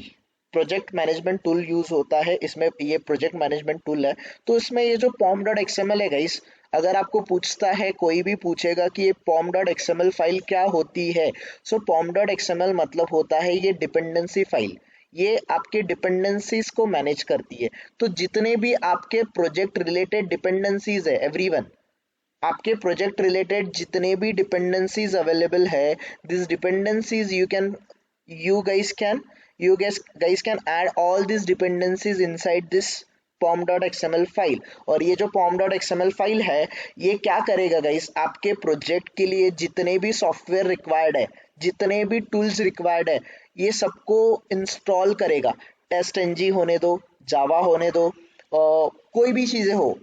project management tool use होता है इसमें, ये project management tool है। तो इसमें ये जो pom.xml है गाइस, अगर आपको पूछता है, कोई भी पूछेगा कि ये pom.xml फाइल क्या होती है, सो pom.xml मतलब होता है ये डिपेंडेंसी फाइल, ये आपके डिपेंडेंसीज को मैनेज करती है। तो जितने भी आपके प्रोजेक्ट रिलेटेड डिपेंडेंसीज है एवरीवन, आपके प्रोजेक्ट रिलेटेड जितने भी डिपेंडेंसीज अवेलेबल है, this dependencies you guys can add all these dependencies inside this pom.xml file. और ये जो pom.xml फाइल है, ये क्या करेगा गाइस, आपके प्रोजेक्ट के लिए जितने भी सॉफ्टवेयर रिक्वायर्ड है, जितने भी टूल्स रिक्वायर्ड है, ये सबको इंस्टॉल करेगा। टेस्ट NG होने दो, जावा होने दो, कोई भी चीजें हो,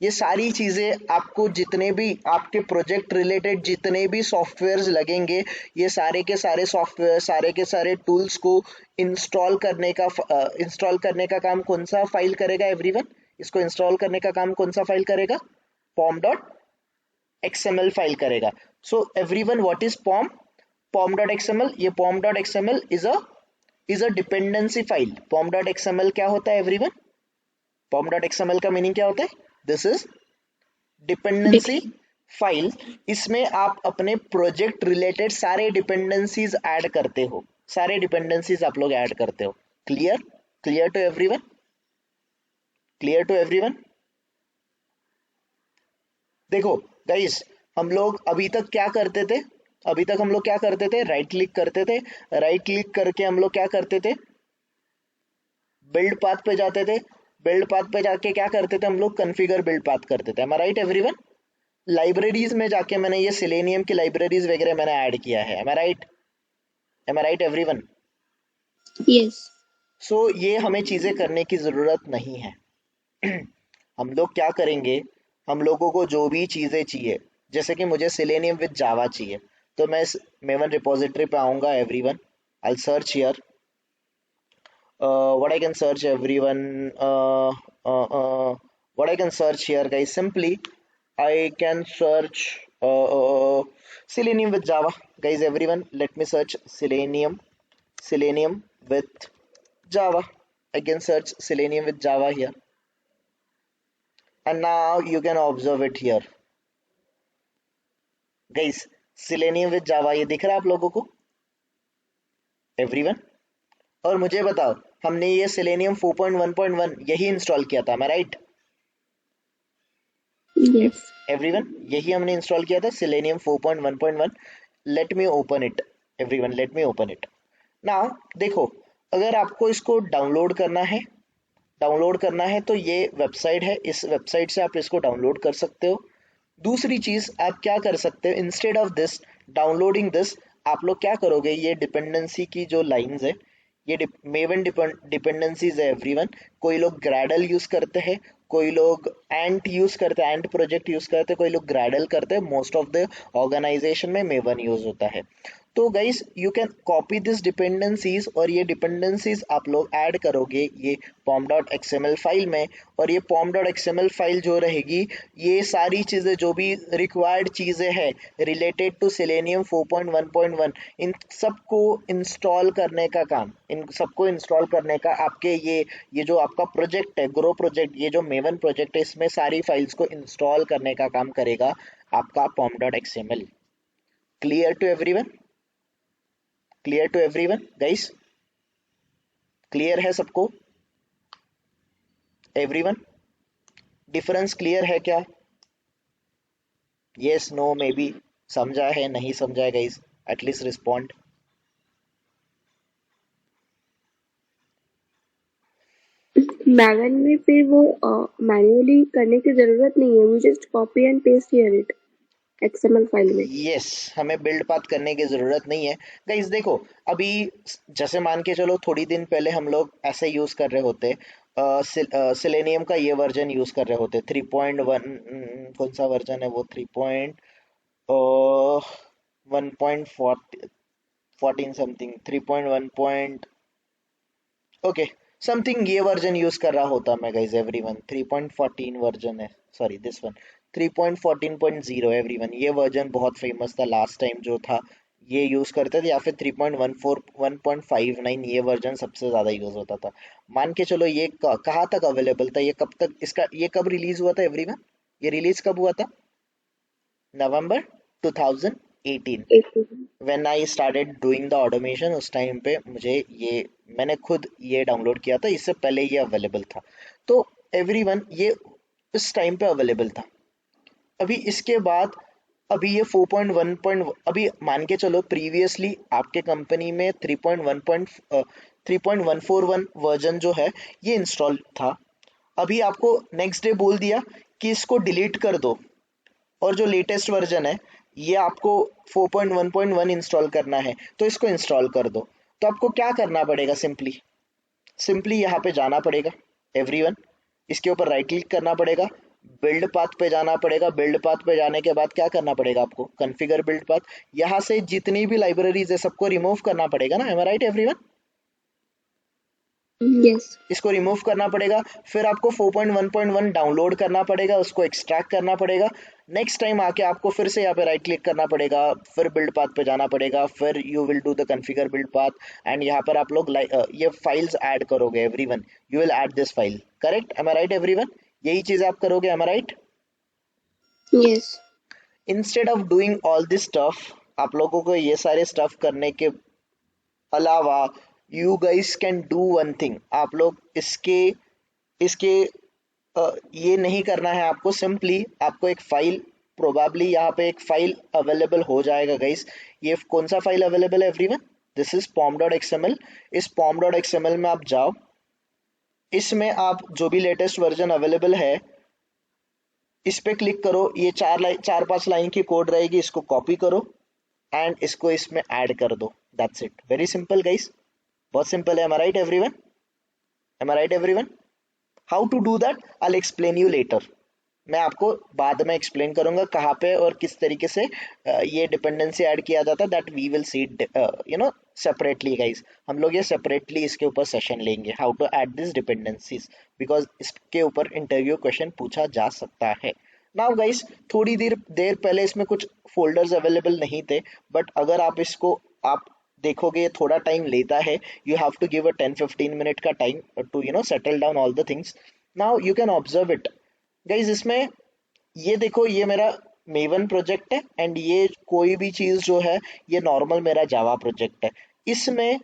ये सारी चीजें आपको, जितने भी आपके प्रोजेक्ट रिलेटेड जितने भी सॉफ्टवेयर्स लगेंगे, ये सारे के सारे सॉफ्टवेयर, सारे के सारे टूल्स को इंस्टॉल करने का काम कौन सा फाइल करेगा एवरीवन, इसको इंस्टॉल करने का काम कौन सा फाइल करेगा, pom.xml फाइल करेगा। So everyone, what is pom.xml, ये pom.xml is a dependency file. pom.xml क्या होता है एवरीवन, pom.xml का मीनिंग क्या होता है, दिस इज डिपेंडेंसी फाइल। इसमें आप अपने प्रोजेक्ट रिलेटेड सारे डिपेंडेंसीज ऐड करते हो, सारे डिपेंडेंसीज आप लोग ऐड करते हो। Clear to everyone, clear to everyone. देखो गाइस, हम लोग अभी तक क्या करते थे, राइट क्लिक करते थे, राइट क्लिक करके हम लोग क्या करते थे, बिल्ड पाथ पे जाते थे, बिल्ड पाथ पे जाके क्या करते थे हम लोग, कॉन्फ़िगर बिल्ड पाथ करते थे। M I right everyone. Libraries में जाके मैंने ये सेलेनियम की लाइब्रेरीज वगैरह मैंने ऐड किया है। Am I right everyone. Yes. सो ये हमें चीजें करने की जरूरत नहीं है। हम लोग क्या करेंगे, हम लोगों को जो भी चीजें चाहिए, जैसे कि मुझे सेलेनियम विद जावा चाहिए, तो मैं इस मेवन रिपोजिटरी पे आऊंगा everyone, I search here, what I can search everyone, what I can search here guys, simply I can search Selenium with Java guys. Everyone, let me search Selenium with Java. I can search Selenium with Java here, and now you can observe it here guys, Selenium with Java, ये दिख रहा है आप लोगों को everyone. और मुझे बताओ, हमने ये Selenium 4.1.1 यही इंस्टॉल किया था, मैं राइट? Yes. एवरीवन, यही हमने इंस्टॉल किया था Selenium 4.1.1. Let me open it, everyone let me open it now. देखो, अगर आपको इसको डाउनलोड करना है तो ये वेबसाइट है, इस वेबसाइट से आप इसको डाउनलोड कर सकते हो। दूसरी चीज आप क्या कर सकते हो, instead of this downloading this, आप लोग क्या करोगे, ये डिपेंडेंसी की जो लाइंस है, ये मेवन डिपेंडेंसीज है एवरीवन। कोई लोग ग्रैडल यूज करते हैं, कोई लोग एंट यूज करते हैं, एंट प्रोजेक्ट यूज करते हैं, कोई लोग ग्रैडल करते हैं। मोस्ट ऑफ द ऑर्गेनाइजेशन में मेवन यूज होता है। तो guys you can copy this dependencies, और ये डिपेंडेंसीज आप लोग ऐड करोगे ये pom.xml फाइल में। और ये pom.xml फाइल जो रहेगी, ये सारी चीज़ें जो भी रिक्वायर्ड चीज़ें हैं रिलेटेड टू Selenium 4.1.1, इन सबको इंस्टॉल करने का काम, इन सबको इंस्टॉल करने का आपके ये जो आपका प्रोजेक्ट है, ग्रो प्रोजेक्ट, ये जो मेवन प्रोजेक्ट है, इसमें सारी फाइल्स को इंस्टॉल करने का काम करेगा आपका pom.xml। Clear to everyone? Clear to everyone guys? Clear है सबको? एवरीवन, डिफरेंस क्लियर है क्या? Yes, no, maybe? समझा है, नहीं समझा है गाइस? At least respond. मैवन में फिर वो मैन्युअली करने की जरूरत नहीं है, we just copy and paste here it XML file में। यस, हमें बिल्ड पाथ करने की जरूरत नहीं है गाइस। देखो, अभी जैसे मान के चलो थोड़ी दिन पहले हम लोग ऐसे यूज कर रहे होते, सिलेनियम का ये वर्जन यूज कर रहे होते 3.1, कौन सा वर्जन है वो, 3.1.14 समथिंग, 3.1. ओके, समथिंग ये वर्जन यूज कर रहा होता मैं गाइस। एवरीवन 3.14 वर्जन है, सॉरी दिस वन 3.14.0 एवरीवन। ये वर्जन बहुत फेमस था लास्ट टाइम जो था, ये यूज करते थे। या फिर 3.14 1.59, ये वर्जन सबसे ज्यादा यूज होता था। मान के चलो ये कहाँ तक अवेलेबल था, ये कब तक, इसका ये कब रिलीज हुआ था एवरीवन? ये रिलीज कब हुआ था? नवंबर 2018, when I started doing the automation. उस टाइम पे मुझे ये, मैंने खुद ये डाउनलोड किया था, इससे पहले ये अवेलेबल था। तो एवरीवन ये इस टाइम पे अवेलेबल था। अभी इसके बाद, अभी ये 4.1. अभी मान के चलो प्रीवियसली आपके कंपनी में 3.141 वर्जन जो है ये इंस्टॉल था। अभी आपको नेक्स्ट डे बोल दिया कि इसको डिलीट कर दो, और जो लेटेस्ट वर्जन है ये आपको 4.1.1 इंस्टॉल करना है, तो इसको इंस्टॉल कर दो। तो आपको क्या करना पड़ेगा, सिंपली यहाँ पे जाना पड़ेगा एवरीवन, इसके ऊपर राइट क्लिक करना पड़ेगा, बिल्ड पाथ पे जाना पड़ेगा। बिल्ड पाथ पे जाने के बाद क्या करना पड़ेगा आपको, कॉन्फ़िगर बिल्ड पाथ। यहाँ से जितनी भी लाइब्रेरीज है सबको रिमूव करना पड़ेगा ना, M I right everyone? Yes. इसको रिमूव करना पड़ेगा। फिर आपको 4.1.1 डाउनलोड करना पड़ेगा, उसको एक्सट्रैक्ट करना पड़ेगा। नेक्स्ट टाइम आके आपको फिर से यहाँ पे राइट क्लिक करना पड़ेगा, फिर बिल्ड पाथ पे जाना पड़ेगा, फिर you will do the configure build path, and यहाँ पर आप लोग ये फाइल्स ऐड करोगे everyone. You will add this file, correct? Am I right everyone? यही चीज आप करोगे, am I right? Yes. Instead of doing all this stuff, आप लोगों को ये सारे स्टफ करने के अलावा you guys can do one thing. आप लोग इसके इसके ये नहीं करना है आपको। सिंपली आपको एक फाइल, प्रोबेबली यहाँ पे एक फाइल अवेलेबल हो जाएगा गाइस। ये कौन सा फाइल अवेलेबल है एवरीवन? This is pom.xml। इस pom.xml में आप जाओ, इसमें आप जो भी लेटेस्ट वर्जन अवेलेबल है इस पे क्लिक करो। ये 4-5 लाइन की कोड रहेगी, इसको कॉपी करो एंड इसको इसमें ऐड कर दो। That's it, very simple guys, बहुत सिंपल है। Am I right everyone? Am I right everyone? How to do that I explain you later. मैं आपको बाद में एक्सप्लेन करूंगा कहाँ पे और किस तरीके से ये डिपेंडेंसी ऐड किया जाता है। That we will see separately guys. हम लोग ये सेपरेटली इसके ऊपर सेशन लेंगे, how to add this dependencies, because इसके ऊपर इंटरव्यू क्वेश्चन पूछा जा सकता है। नाउ गाइस, थोड़ी देर पहले इसमें कुछ फोल्डर्स अवेलेबल नहीं थे, बट अगर आप इसको आप देखोगे थोड़ा टाइम लेता है। You have to give a 10-15 minute का time to settle down all the things. Now you can observe it guys. इसमें ये देखो, ये मेरा मेवन प्रोजेक्ट है, एंड ये कोई भी चीज जो है ये नॉर्मल मेरा जावा प्रोजेक्ट है। इसमें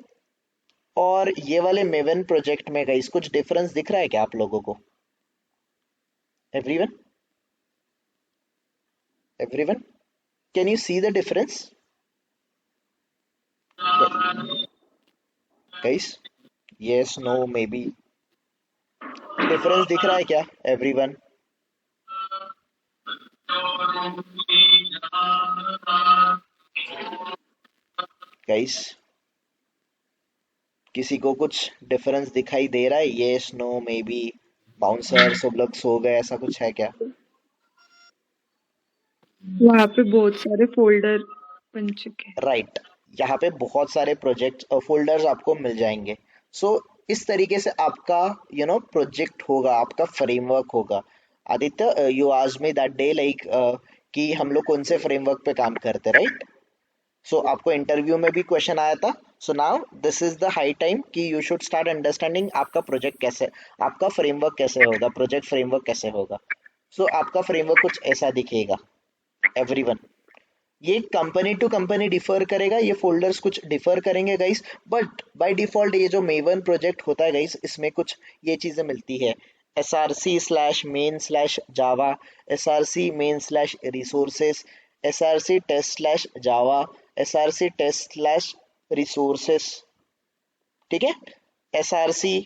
और ये वाले मेवन प्रोजेक्ट में गाइस कुछ डिफरेंस दिख रहा है क्या आप लोगों को? Everyone, everyone, can you see the difference guys? Yes, no, maybe. Difference दिख रहा है क्या एवरीवन? गाइस, किसी को कुछ डिफरेंस दिखाई दे रहा है? Yes, no, maybe, bouncer, सब लोग सो गए, ऐसा कुछ है क्या? वहाँ पे बहुत सारे फोल्डर बन चुके हैं। राइट, यहाँ पे बहुत सारे प्रोजेक्ट फोल्डर्स आपको मिल जाएंगे। सो इस तरीके से आपका प्रोजेक्ट होगा, आपका फ्रेमवर्क होगा। Aditya, you asked me that day like कि हम लोग कौन से फ्रेमवर्क पे काम करते, राइट? सो आपको इंटरव्यू में भी क्वेश्चन आया था। So now this is the high time कि यू शुड स्टार्ट अंडरस्टैंडिंग आपका प्रोजेक्ट कैसे, आपका फ्रेमवर्क कैसे होगा, प्रोजेक्ट फ्रेमवर्क कैसे होगा। सो आपका फ्रेमवर्क कुछ ऐसा दिखेगा एवरीवन। ये कंपनी टू कंपनी डिफर करेगा, ये फोल्डर्स कुछ डिफर करेंगे गाइस, बट बाय डिफॉल्ट ये जो मेवन प्रोजेक्ट होता है गाइस, इसमें कुछ ये चीजें मिलती है। src/main/java, src/main/resources, src/test/java, src/test/resources, ठीक है? src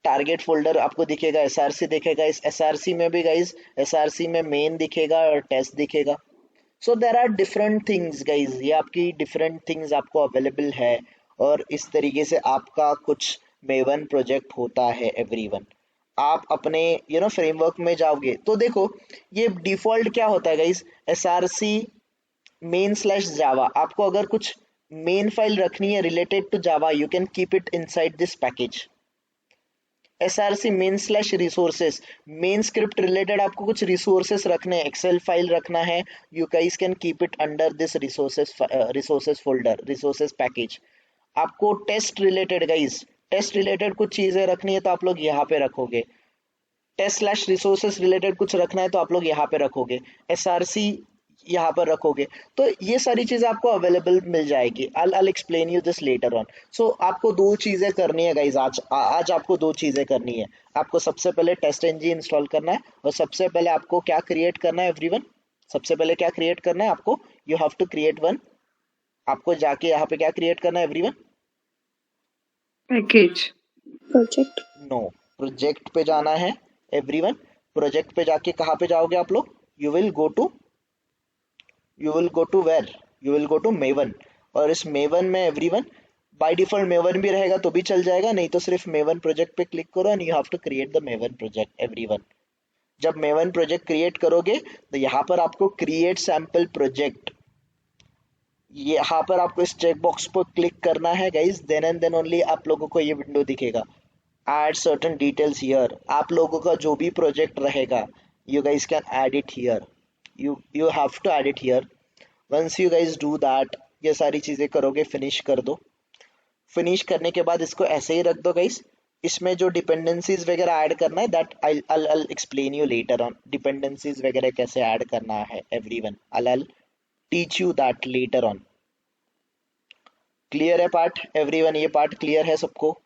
टारगेट फोल्डर आपको दिखेगा, एसआरसी दिखेगा। इस एसआरसी में भी गाइज, एसआरसी में मेन दिखेगा और टेस्ट दिखेगा। So there are different things guys, ये आपकी डिफरेंट थिंग्स आपको अवेलेबल है। और इस तरीके से आपका कुछ मेवन प्रोजेक्ट होता है एवरीवन। आप अपने फ्रेमवर्क में जाओगे तो देखो ये डिफॉल्ट क्या होता है गाइज, एसआरसी main/java। आपको अगर कुछ मेन फाइल रखनी है related to Java, you can keep it inside this package. src main/resources, main script related आपको कुछ रिसोर्सेस रखने हैं, एक्सेल फाइल रखना है, you guys can keep it under this resources folder, resources package. आपको test related guys, test related कुछ चीजें रखनी है तो आप लोग यहाँ पे रखोगे। टेस्ट/रिसोर्सेस रिलेटेड कुछ रखना है तो आप लोग यहाँ पे रखोगे, एसआरसी यहाँ पर रखोगे। तो ये सारी चीजें आपको अवेलेबल मिल जाएगी। I'll explain you this later on. So आपको दो चीजें करनी है गाइज, आज आपको दो चीजें करनी है। आपको सबसे पहले टेस्ट एनजी इंस्टॉल करना है, और सबसे पहले आपको क्या क्रिएट करना है एवरीवन? सबसे पहले क्या क्रिएट करना है आपको? You have to create one. आपको जाके यहाँ पे क्या क्रिएट करना है everyone? Package project. No, project पे जाना है एवरीवन। प्रोजेक्ट पे जाके कहाँ पे जाओगे आप लोग? You will go to where? You will go to Maven. और इस मेवन में एवरीवन बाय डिफॉल्ट मेवन भी रहेगा तो भी चल जाएगा, नहीं तो सिर्फ मेवन प्रोजेक्ट पे क्लिक करो and you have to create the Maven project everyone. जब मेवन प्रोजेक्ट क्रिएट करोगे तो यहाँ पर आपको क्रिएट सैंपल प्रोजेक्ट, यहाँ पर आपको इस चेक बॉक्स पर क्लिक करना है guys. Then and then only आप लोगों को ये विंडो दिखेगा, add certain details here। आप लोगों का जो भी प्रोजेक्ट रहेगा, you guys can add it here। you have to add it here। once you guys do that, ये सारी चीजें करोगे, फिनिश कर दो। फिनिश करने के बाद इसको ऐसे ही रख दो गाइस। इसमें जो डिपेंडेंसीज वगैरह ऐड करना है that I'll explain you later on. Dependencies वगैरह कैसे ऐड करना है everyone, I'll teach you that later on. Clear है पार्ट एवरीवन? ये पार्ट क्लियर है सबको?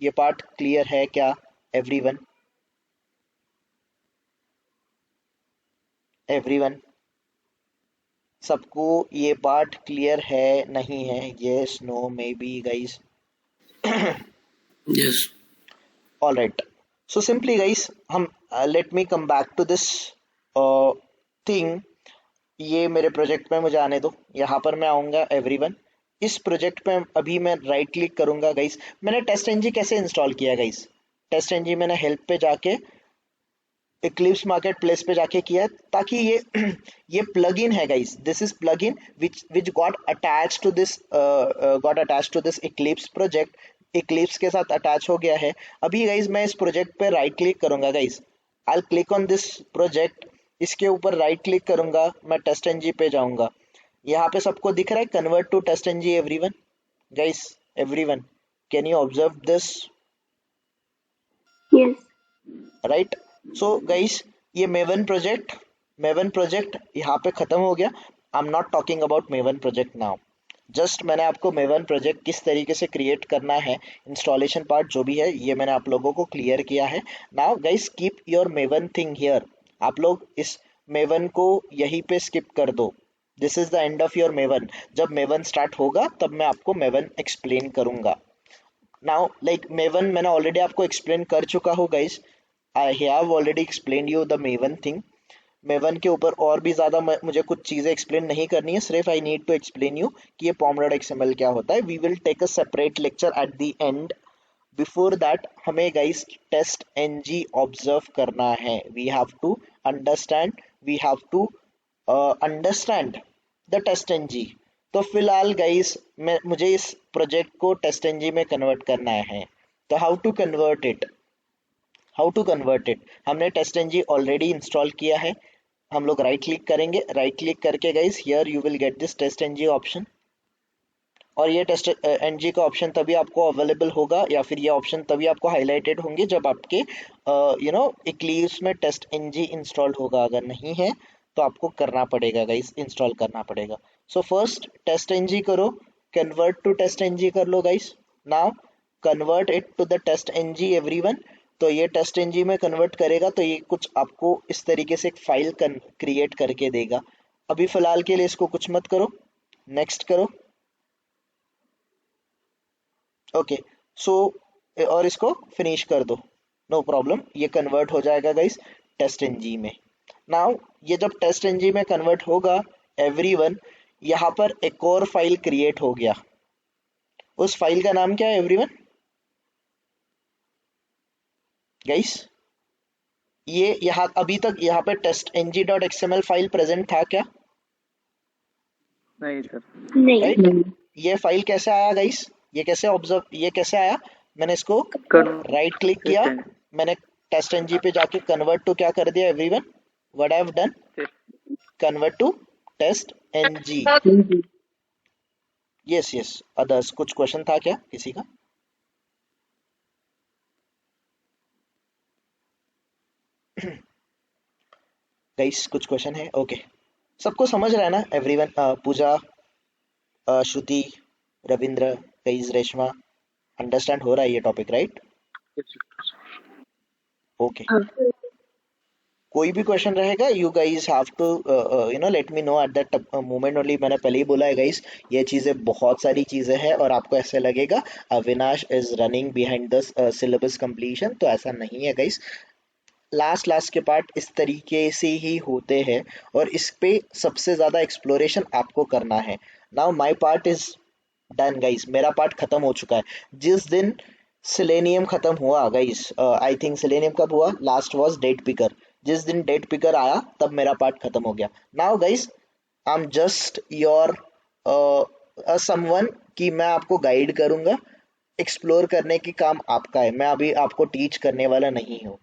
ये पार्ट क्लियर है क्या एवरीवन? एवरीवन, सबको ये पार्ट क्लियर है नहीं है? Yes, no, maybe guys? yes, alright, so simply guys हम let me come back to this thing. ये मेरे प्रोजेक्ट में मुझे आने दो, यहाँ पर मैं आऊँगा एवरीवन। इस प्रोजेक्ट पे अभी मैं राइट क्लिक करूंगा गाइस। मैंने टेस्ट एनजी कैसे इंस्टॉल किया गाइस? टेस्ट एनजी मैंने हेल्प पे जाके इक्लिप्स मार्केट प्लेस पे जाके किया है, ताकि ये ये प्लगइन है guys. This is plugin which got attach to this eclipse project. Eclipse के साथ अटैच हो गया है। अभी गाइस मैं इस प्रोजेक्ट पे राइट क्लिक करूंगा guys. I click on this project, इसके ऊपर राइट क्लिक करूंगा, मैं टेस्ट एनजी पे जाऊंगा। यहाँ पे सबको दिख रहा है convert to test NG everyone? Guys everyone, can you observe this? Yes. Right, so guys ये मेवन प्रोजेक्ट यहाँ पे खत्म हो गया। I am not talking about Maven project now. Just मैंने आपको मेवन प्रोजेक्ट किस तरीके से क्रिएट करना है, इंस्टॉलेशन पार्ट जो भी है, ये मैंने आप लोगों को क्लियर किया है। Now guys keep your maven thing here. आप लोग इस मेवन को यहीं पे स्किप कर दो। This is the end of your maven. जब मेवन स्टार्ट होगा तब मैं आपको मेवन एक्सप्लेन करूंगा। नाउ लाइक मेवन मैंने ऑलरेडी आपको एक्सप्लेन कर चुका हूँ guys. I have already explain you the maven thing. Maven के ऊपर और भी ज़्यादा मुझे कुछ चीज़ें एक्सप्लेन नहीं करनी है, सिर्फ I need to explain you कि ये pom.xml क्या होता है। We will take a separate lecture at the end. Before that हमें गाइस टेस्ट एनजी ऑब्जर्व करना है। We have to understand, we have to understand the test NG. तो फिलहाल गाइस मुझे इस प्रोजेक्ट को टेस्ट एनजी में कन्वर्ट करना है। तो हाउ टू कन्वर्ट इट, हमने टेस्ट एनजी ऑलरेडी इंस्टॉल किया है। हम लोग राइट क्लिक करेंगे, राइट क्लिक करके guys here you will get this test NG option. और ये टेस्ट एनजी का ऑप्शन तभी आपको अवेलेबल होगा, या फिर ये ऑप्शन तभी आपको हाईलाइटेड होंगे जब आपके इक्लिप्स में टेस्ट एनजी इंस्टॉल्ड होगा। अगर नहीं है तो आपको करना पड़ेगा गाइस, इंस्टॉल करना पड़ेगा। सो फर्स्ट टेस्ट एनजी करो, कन्वर्ट टू टेस्ट एनजी कर लो guys. Now convert it to the test NG everyone. तो ये टेस्ट एनजी में कन्वर्ट करेगा तो ये कुछ आपको इस तरीके से एक फाइल क्रिएट करके देगा। अभी फिलहाल के लिए इसको कुछ मत करो, नेक्स्ट करो। ओके सो और इसको फिनिश कर दो, नो प्रॉब्लम, ये कन्वर्ट हो जाएगा गाइस टेस्ट एनजी में। नाउ ये जब टेस्ट एनजी में कन्वर्ट होगा एवरीवन, यहाँ पर एक और फाइल क्रिएट हो गया। उस फाइल का नाम क्या है एवरीवन गाइस? ये यहाँ अभी तक यहाँ पे testng.xml फाइल प्रेजेंट था क्या? नहीं सर। नहीं। राइट, ये फाइल कैसे आया गाइस? ये कैसे आया? मैंने इसको राइट क्लिक किया, मैंने testng पे जाके कन्वर्ट टू क्या कर दिया everyone? What I have done? Convert to testng। Yes others कुछ क्वेश्चन था क्या किसी का? गाइस कुछ क्वेश्चन है? ओके सबको समझ रहा है ना एवरीवन? पूजा, श्रुति, रविंद्र, गाइस रेशमा, अंडरस्टैंड हो रहा है ये टॉपिक राइट? ओके कोई भी क्वेश्चन रहेगा you guys have to let me know at that moment only. मैंने पहले ही बोला है गाइस ये चीज़ें बहुत सारी चीज़ें हैं और आपको ऐसे लगेगा Avinash is running behind the syllabus completion, तो ऐसा नहीं है गाइस। लास्ट के पार्ट इस तरीके से ही होते हैं और इस पे सबसे ज़्यादा एक्सप्लोरेशन आपको करना है। Now my part is done guys, मेरा पार्ट खत्म हो चुका है। जिस दिन सिलेनियम खत्म हुआ गाइस, आई थिंक सिलेनियम कब हुआ? Last was date picker. जिस दिन डेट पिकर आया तब मेरा पार्ट खत्म हो गया। Now guys I am just your someone कि मैं आपको गाइड करूंगा, एक्सप्लोर करने की काम आपका है। मैं अभी आपको टीच करने वाला नहीं हूँ।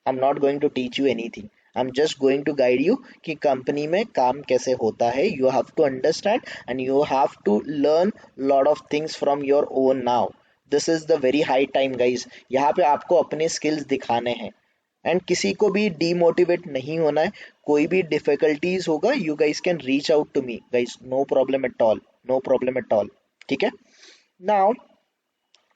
I'm not going to teach you anything. I'm just going to guide you कि कंपनी में काम कैसे होता है। You have to understand and you have to learn lot of things from your own now. This is the very high time guys. यहाँ पे आपको अपने skills दिखाने हैं एंड किसी को भी डीमोटिवेट नहीं होना है। कोई भी डिफिकल्टीज होगा you guys can reach out to me guys, no problem at all, no problem at all। ठीक है, now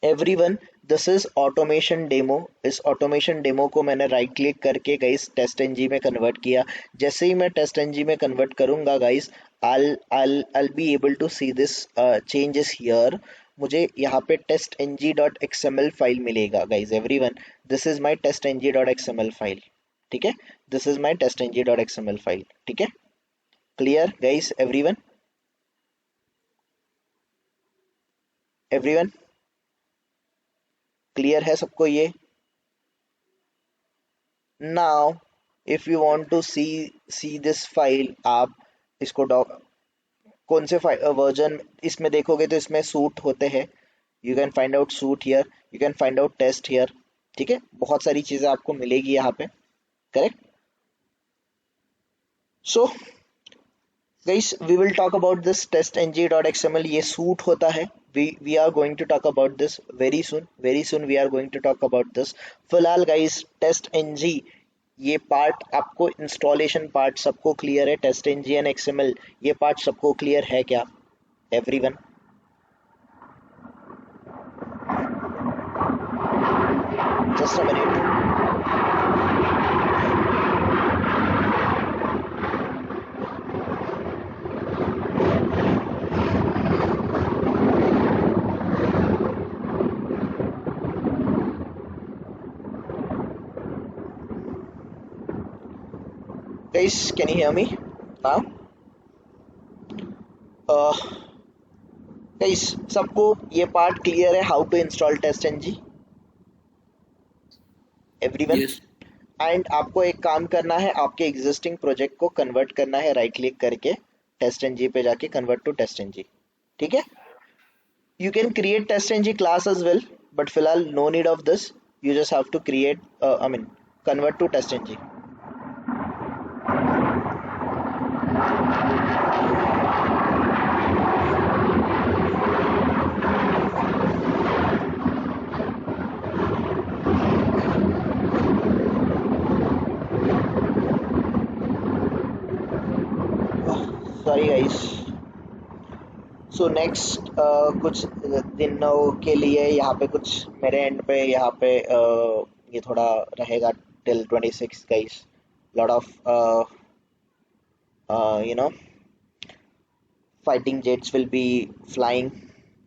everyone this is automation demo. इस ऑटोमेशन डेमो को मैंने राइट क्लिक करके गाइस टेस्ट एनजी में कन्वर्ट किया। जैसे ही मैं टेस्ट एनजी में कन्वर्ट करूंगा guys I'll be able to see this changes here। मुझे यहाँ पे testng.xml फाइल मिलेगा guys. Everyone this is my testng.xml file, ठीक है, this is my testng.xml file, ठीक है, क्लियर गाइस? एवरीवन क्लियर है सबको ये? Now if you want to see this file, आप इसको कौन से वर्जन इसमें देखोगे तो इसमें सूट होते हैं। You can find out suite here, you can find out test here, ठीक है, बहुत सारी चीजें आपको मिलेगी यहाँ पे, correct? So guys we will talk about this testng.xml। ये सूट होता है, we are going to talk about this very soon we are going to talk about this। फिलहाल guys testng ये पार्ट आपको इंस्टॉलेशन पार्ट सबको clear है? testng and xml ये part सबको क्लियर है क्या everyone? Just a minute. Guys, can you hear me now? uh, Guys, सबको ये पार्ट क्लियर है, how to install test NG? Everyone? Yes. And आपको एक काम करना है, आपके एग्जिस्टिंग प्रोजेक्ट को कन्वर्ट करना है, राइट क्लिक करके टेस्ट एनजी पे जाके कन्वर्ट टू टेस्ट एनजी. ठीक है? You can create test NG class as well, but फिलहाल no need of this. You just have to create convert to test NG. Sorry guys. So next कुछ दिनों के लिए यहाँ पे कुछ मेरे एंड पे यहाँ पे ये थोड़ा रहेगा till 26 guys. Lot of you know fighting jets will be flying,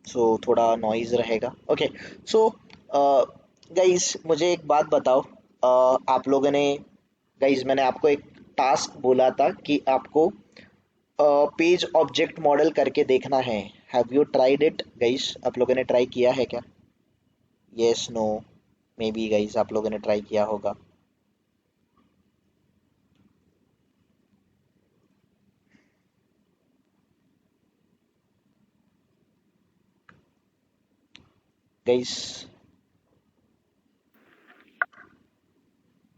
so थोड़ा नॉइज रहेगा. ओके. सो गाइस, मुझे एक बात बताओ. आप लोगों ने गाइस, मैंने आपको एक टास्क बोला था कि आपको पेज ऑब्जेक्ट मॉडल करके देखना है. Have you tried it guys? आप लोगों ने ट्राई किया है क्या? Yes, no, maybe guys आप लोगों ने ट्राई किया होगा. Guys,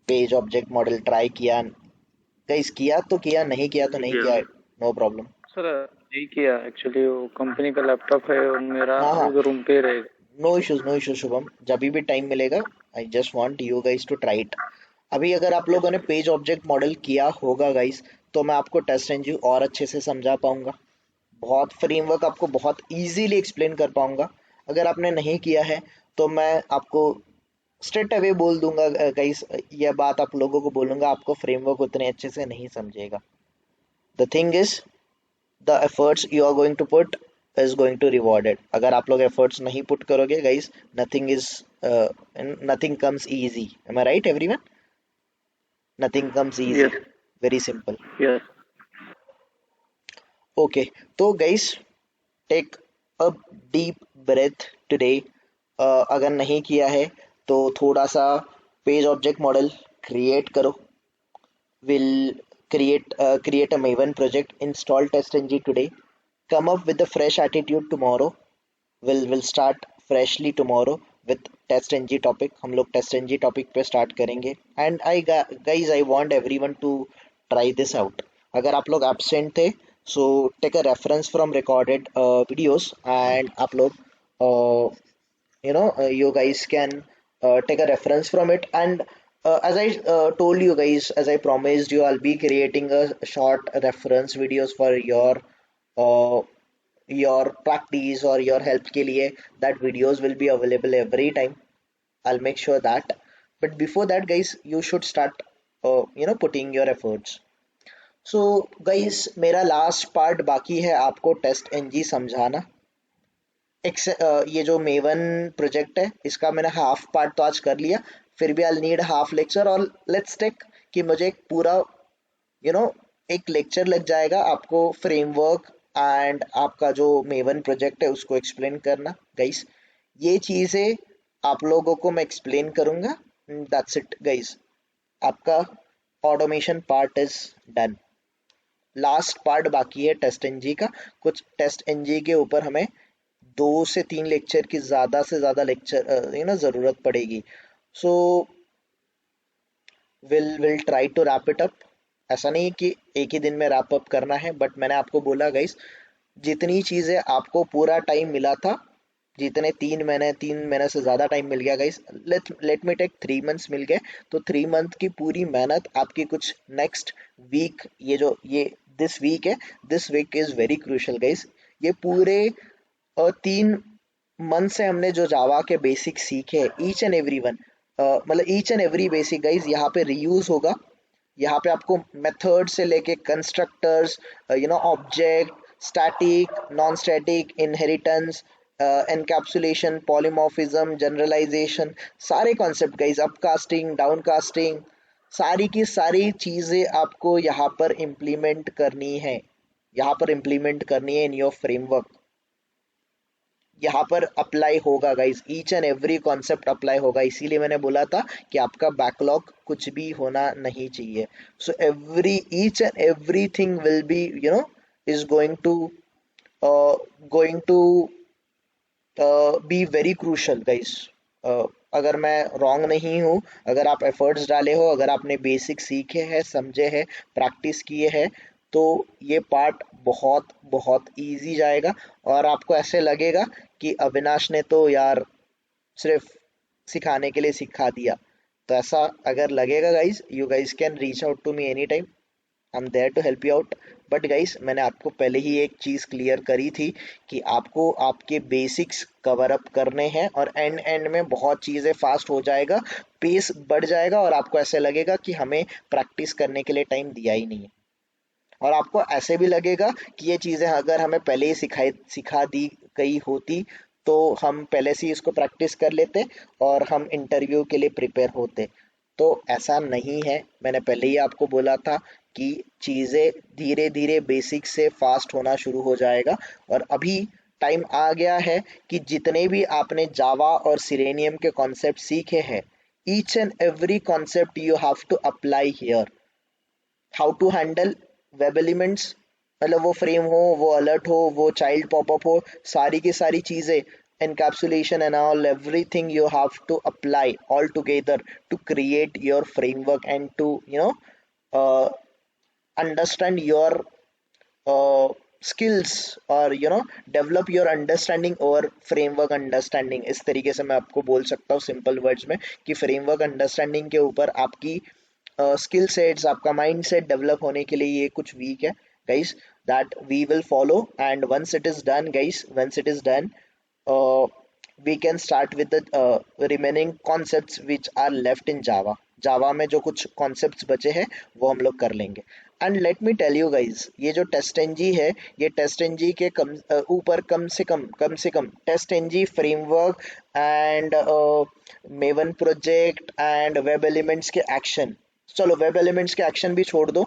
page object model try किया? गाइस, किया तो किया, नहीं किया तो नहीं किया, नो प्रॉब्लम. सर नहीं किया एक्चुअली, वो कंपनी का लैपटॉप है और मेरा हाँ, हाँ. उधर रूम पे ही रहेगा. No issues, no issues Shubham. जब भी टाइम मिलेगा, I just want you guys to try it. अभी अगर आप लोगों ने पेज ऑब्जेक्ट मॉडल किया होगा गाइस, तो मैं आपको टेस्ट एनजी और अच्छे से समझा पाऊंगा, बहुत फ्रेमवर्क आपको बहुत इजीली एक्सप्लेन कर पाऊंगा. अगर आपने नहीं किया है तो मैं आपको स्ट्रेट अवे बोल दूंगा गाइस, यह बात आप लोगों को बोलूंगा, आपको फ्रेमवर्क उतने अच्छे से नहीं समझेगा. The thing is, the efforts you are going to put is going to rewarded. अगर आप लोग efforts नहीं put करोगे guys, nothing comes easy. Am I right everyone? Nothing comes easy. Yes. Very simple. Yes. Okay, तो guys, take a deep breath today. अगर नहीं किया है तो थोड़ा सा पेज ऑब्जेक्ट मॉडल क्रिएट करो. Will create a Maven project, install TestNG today, come up with a fresh attitude tomorrow. We'll start freshly tomorrow with TestNG topic. हम लोग TestNG topic पे start करेंगे. And I want everyone to try this out. अगर आप लोग absent थे, so take a reference from recorded videos, and आप लोग you guys can take a reference from it. And as I told you guys, as I promised you, I'll be creating a short reference videos for your practice or your help के लिए. That videos will be available every time. I'll make sure that. But before that guys, you should start putting your efforts. So guys, मेरा last part बाकी है आपको test NG समझाना. ये जो maven project है, इसका मैंने हाफ पार्ट तो आज कर लिया, फिर भी आई नीड हाफ लेक्चर. और लेट्स टेक कि मुझे एक पूरा एक लेक्चर लग जाएगा आपको फ्रेमवर्क एंड आपका जो मेवन प्रोजेक्ट है उसको एक्सप्लेन करना. गाइस, ये चीज़ें आप लोगों को मैं एक्सप्लेन करूँगा. दैट्स इट गाइस, आपका automation part is done. Last part बाकी है टेस्ट एनजी का. कुछ टेस्ट एनजी के ऊपर हमें 2 से 3 लेक्चर की ज़्यादा से ज़्यादा लेक्चर ज़रूरत पड़ेगी. So will try to wrap it up. ऐसा नहीं कि एक ही दिन में रैप अप करना है, बट मैंने आपको बोला गाइस, जितनी चीज़ें आपको पूरा टाइम मिला था, जितने 3 महीने से ज़्यादा टाइम मिल गया guys, let me take 3 months मिल गए, तो 3 मंथ की पूरी मेहनत आपकी कुछ नेक्स्ट वीक, ये दिस वीक है, this week is very crucial guys. ये पूरे 3 मंथ से हमने जो जावा के बेसिक सीखे, ईच एंड एवरी वन, मतलब each and every basic guys यहाँ पे रीयूज होगा। यहाँ पे आपको मेथड से लेके constructors, object, static, non static, inheritance, encapsulation, polymorphism, generalization, सारे कॉन्सेप्ट गाइज, अपकास्टिंग, डाउनकास्टिंग, सारी की सारी चीज़ें आपको यहाँ पर इम्प्लीमेंट करनी है, यहाँ पर इम्प्लीमेंट करनी है इन योर फ्रेमवर्क। यहाँ पर अप्लाई होगा guys, each and every concept apply होगा। इसीलिए मैंने बोला था कि आपका बैकलॉग कुछ भी होना नहीं चाहिए। So every each and everything will be is going to be very crucial guys. अगर मैं रॉन्ग नहीं हूँ, अगर आप एफर्ट्स डाले हो, अगर आपने बेसिक सीखे हैं, समझे हैं, प्रैक्टिस किए हैं, तो ये पार्ट बहुत बहुत इजी जाएगा और आपको ऐसे लगेगा कि अविनाश ने तो यार सिर्फ सिखाने के लिए सिखा दिया। तो ऐसा अगर लगेगा guys, you guys can reach out to me any time, I am there to help you out. But guys, मैंने आपको पहले ही एक चीज़ क्लियर करी थी कि आपको आपके बेसिक्स कवर अप करने हैं और एंड में बहुत चीज़ें फास्ट हो जाएगा, पेस बढ़ जाएगा और आपको ऐसे लगेगा कि हमें प्रैक्टिस करने के लिए टाइम दिया ही नहीं है। और आपको ऐसे भी लगेगा कि ये चीज़ें अगर हमें पहले ही सिखा दी गई होती तो हम पहले से ही इसको प्रैक्टिस कर लेते और हम इंटरव्यू के लिए प्रिपेयर होते। तो ऐसा नहीं है, मैंने पहले ही आपको बोला था कि चीज़ें धीरे धीरे बेसिक से फास्ट होना शुरू हो जाएगा। और अभी टाइम आ गया है कि जितने भी आपने जावा और सिरेनियम के कॉन्सेप्ट सीखे हैं, each and every concept you have to apply here. How to handle web elements, मतलब वो फ्रेम हो, वो अलर्ट हो, वो चाइल्ड पॉपअप हो, सारी की सारी चीज़ें, encapsulation and all, everything you have to apply all together to create your framework and to uh, understand your skills or develop your understanding or framework understanding। इस तरीके से मैं आपको बोल सकता हूँ सिंपल वर्ड्स में कि फ्रेमवर्क अंडरस्टैंडिंग के ऊपर आपकी स्किल सेट्स, आपका माइंड सेट डेवलप होने के लिए ये कुछ वीक है guys, that we will follow. And once it is done guys, once it is done, we can start with the remaining concepts which are left in Java। जावा में जो कुछ concepts बचे हैं वो हम लोग कर लेंगे। And let me tell you guys, ये जो टेस्ट एनजी है, ये टेस्ट एनजी के ऊपर कम से कम test NG framework and Maven project and web elements के एक्शन, चलो वेब एलिमेंट्स के एक्शन भी छोड़ दो,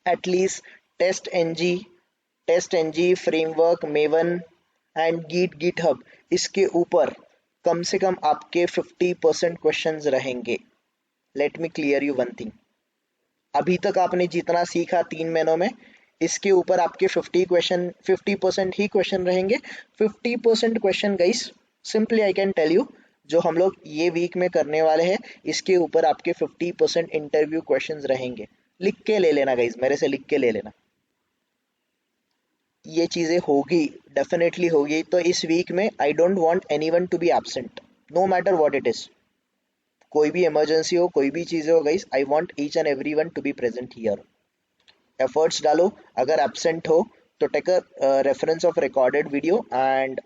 at least test NG framework, Maven and GitHub, इसके ऊपर कम से कम आपके 50% क्वेश्चंस रहेंगे। Let me clear you one thing, अभी तक आपने जितना सीखा 3 महीनों में, इसके ऊपर आपके 50% ही क्वेश्चन रहेंगे। 50% question guys, simply I can tell you, जो हम लोग ये वीक में करने वाले हैं, इसके ऊपर आपके 50% इंटरव्यू क्वेश्चंस रहेंगे। लिख के ले लेना गाइस, मेरे से लिख के ले लेना, ये चीज़ें होगी, डेफिनेटली होगी। तो इस वीक में I don't want anyone to be absent, no matter what it is, कोई भी इमरजेंसी हो, कोई भी चीज़ें हो guys, I want each and everyone to be present here. Efforts डालो, अगर एब्सेंट हो तो take a reference of recorded video and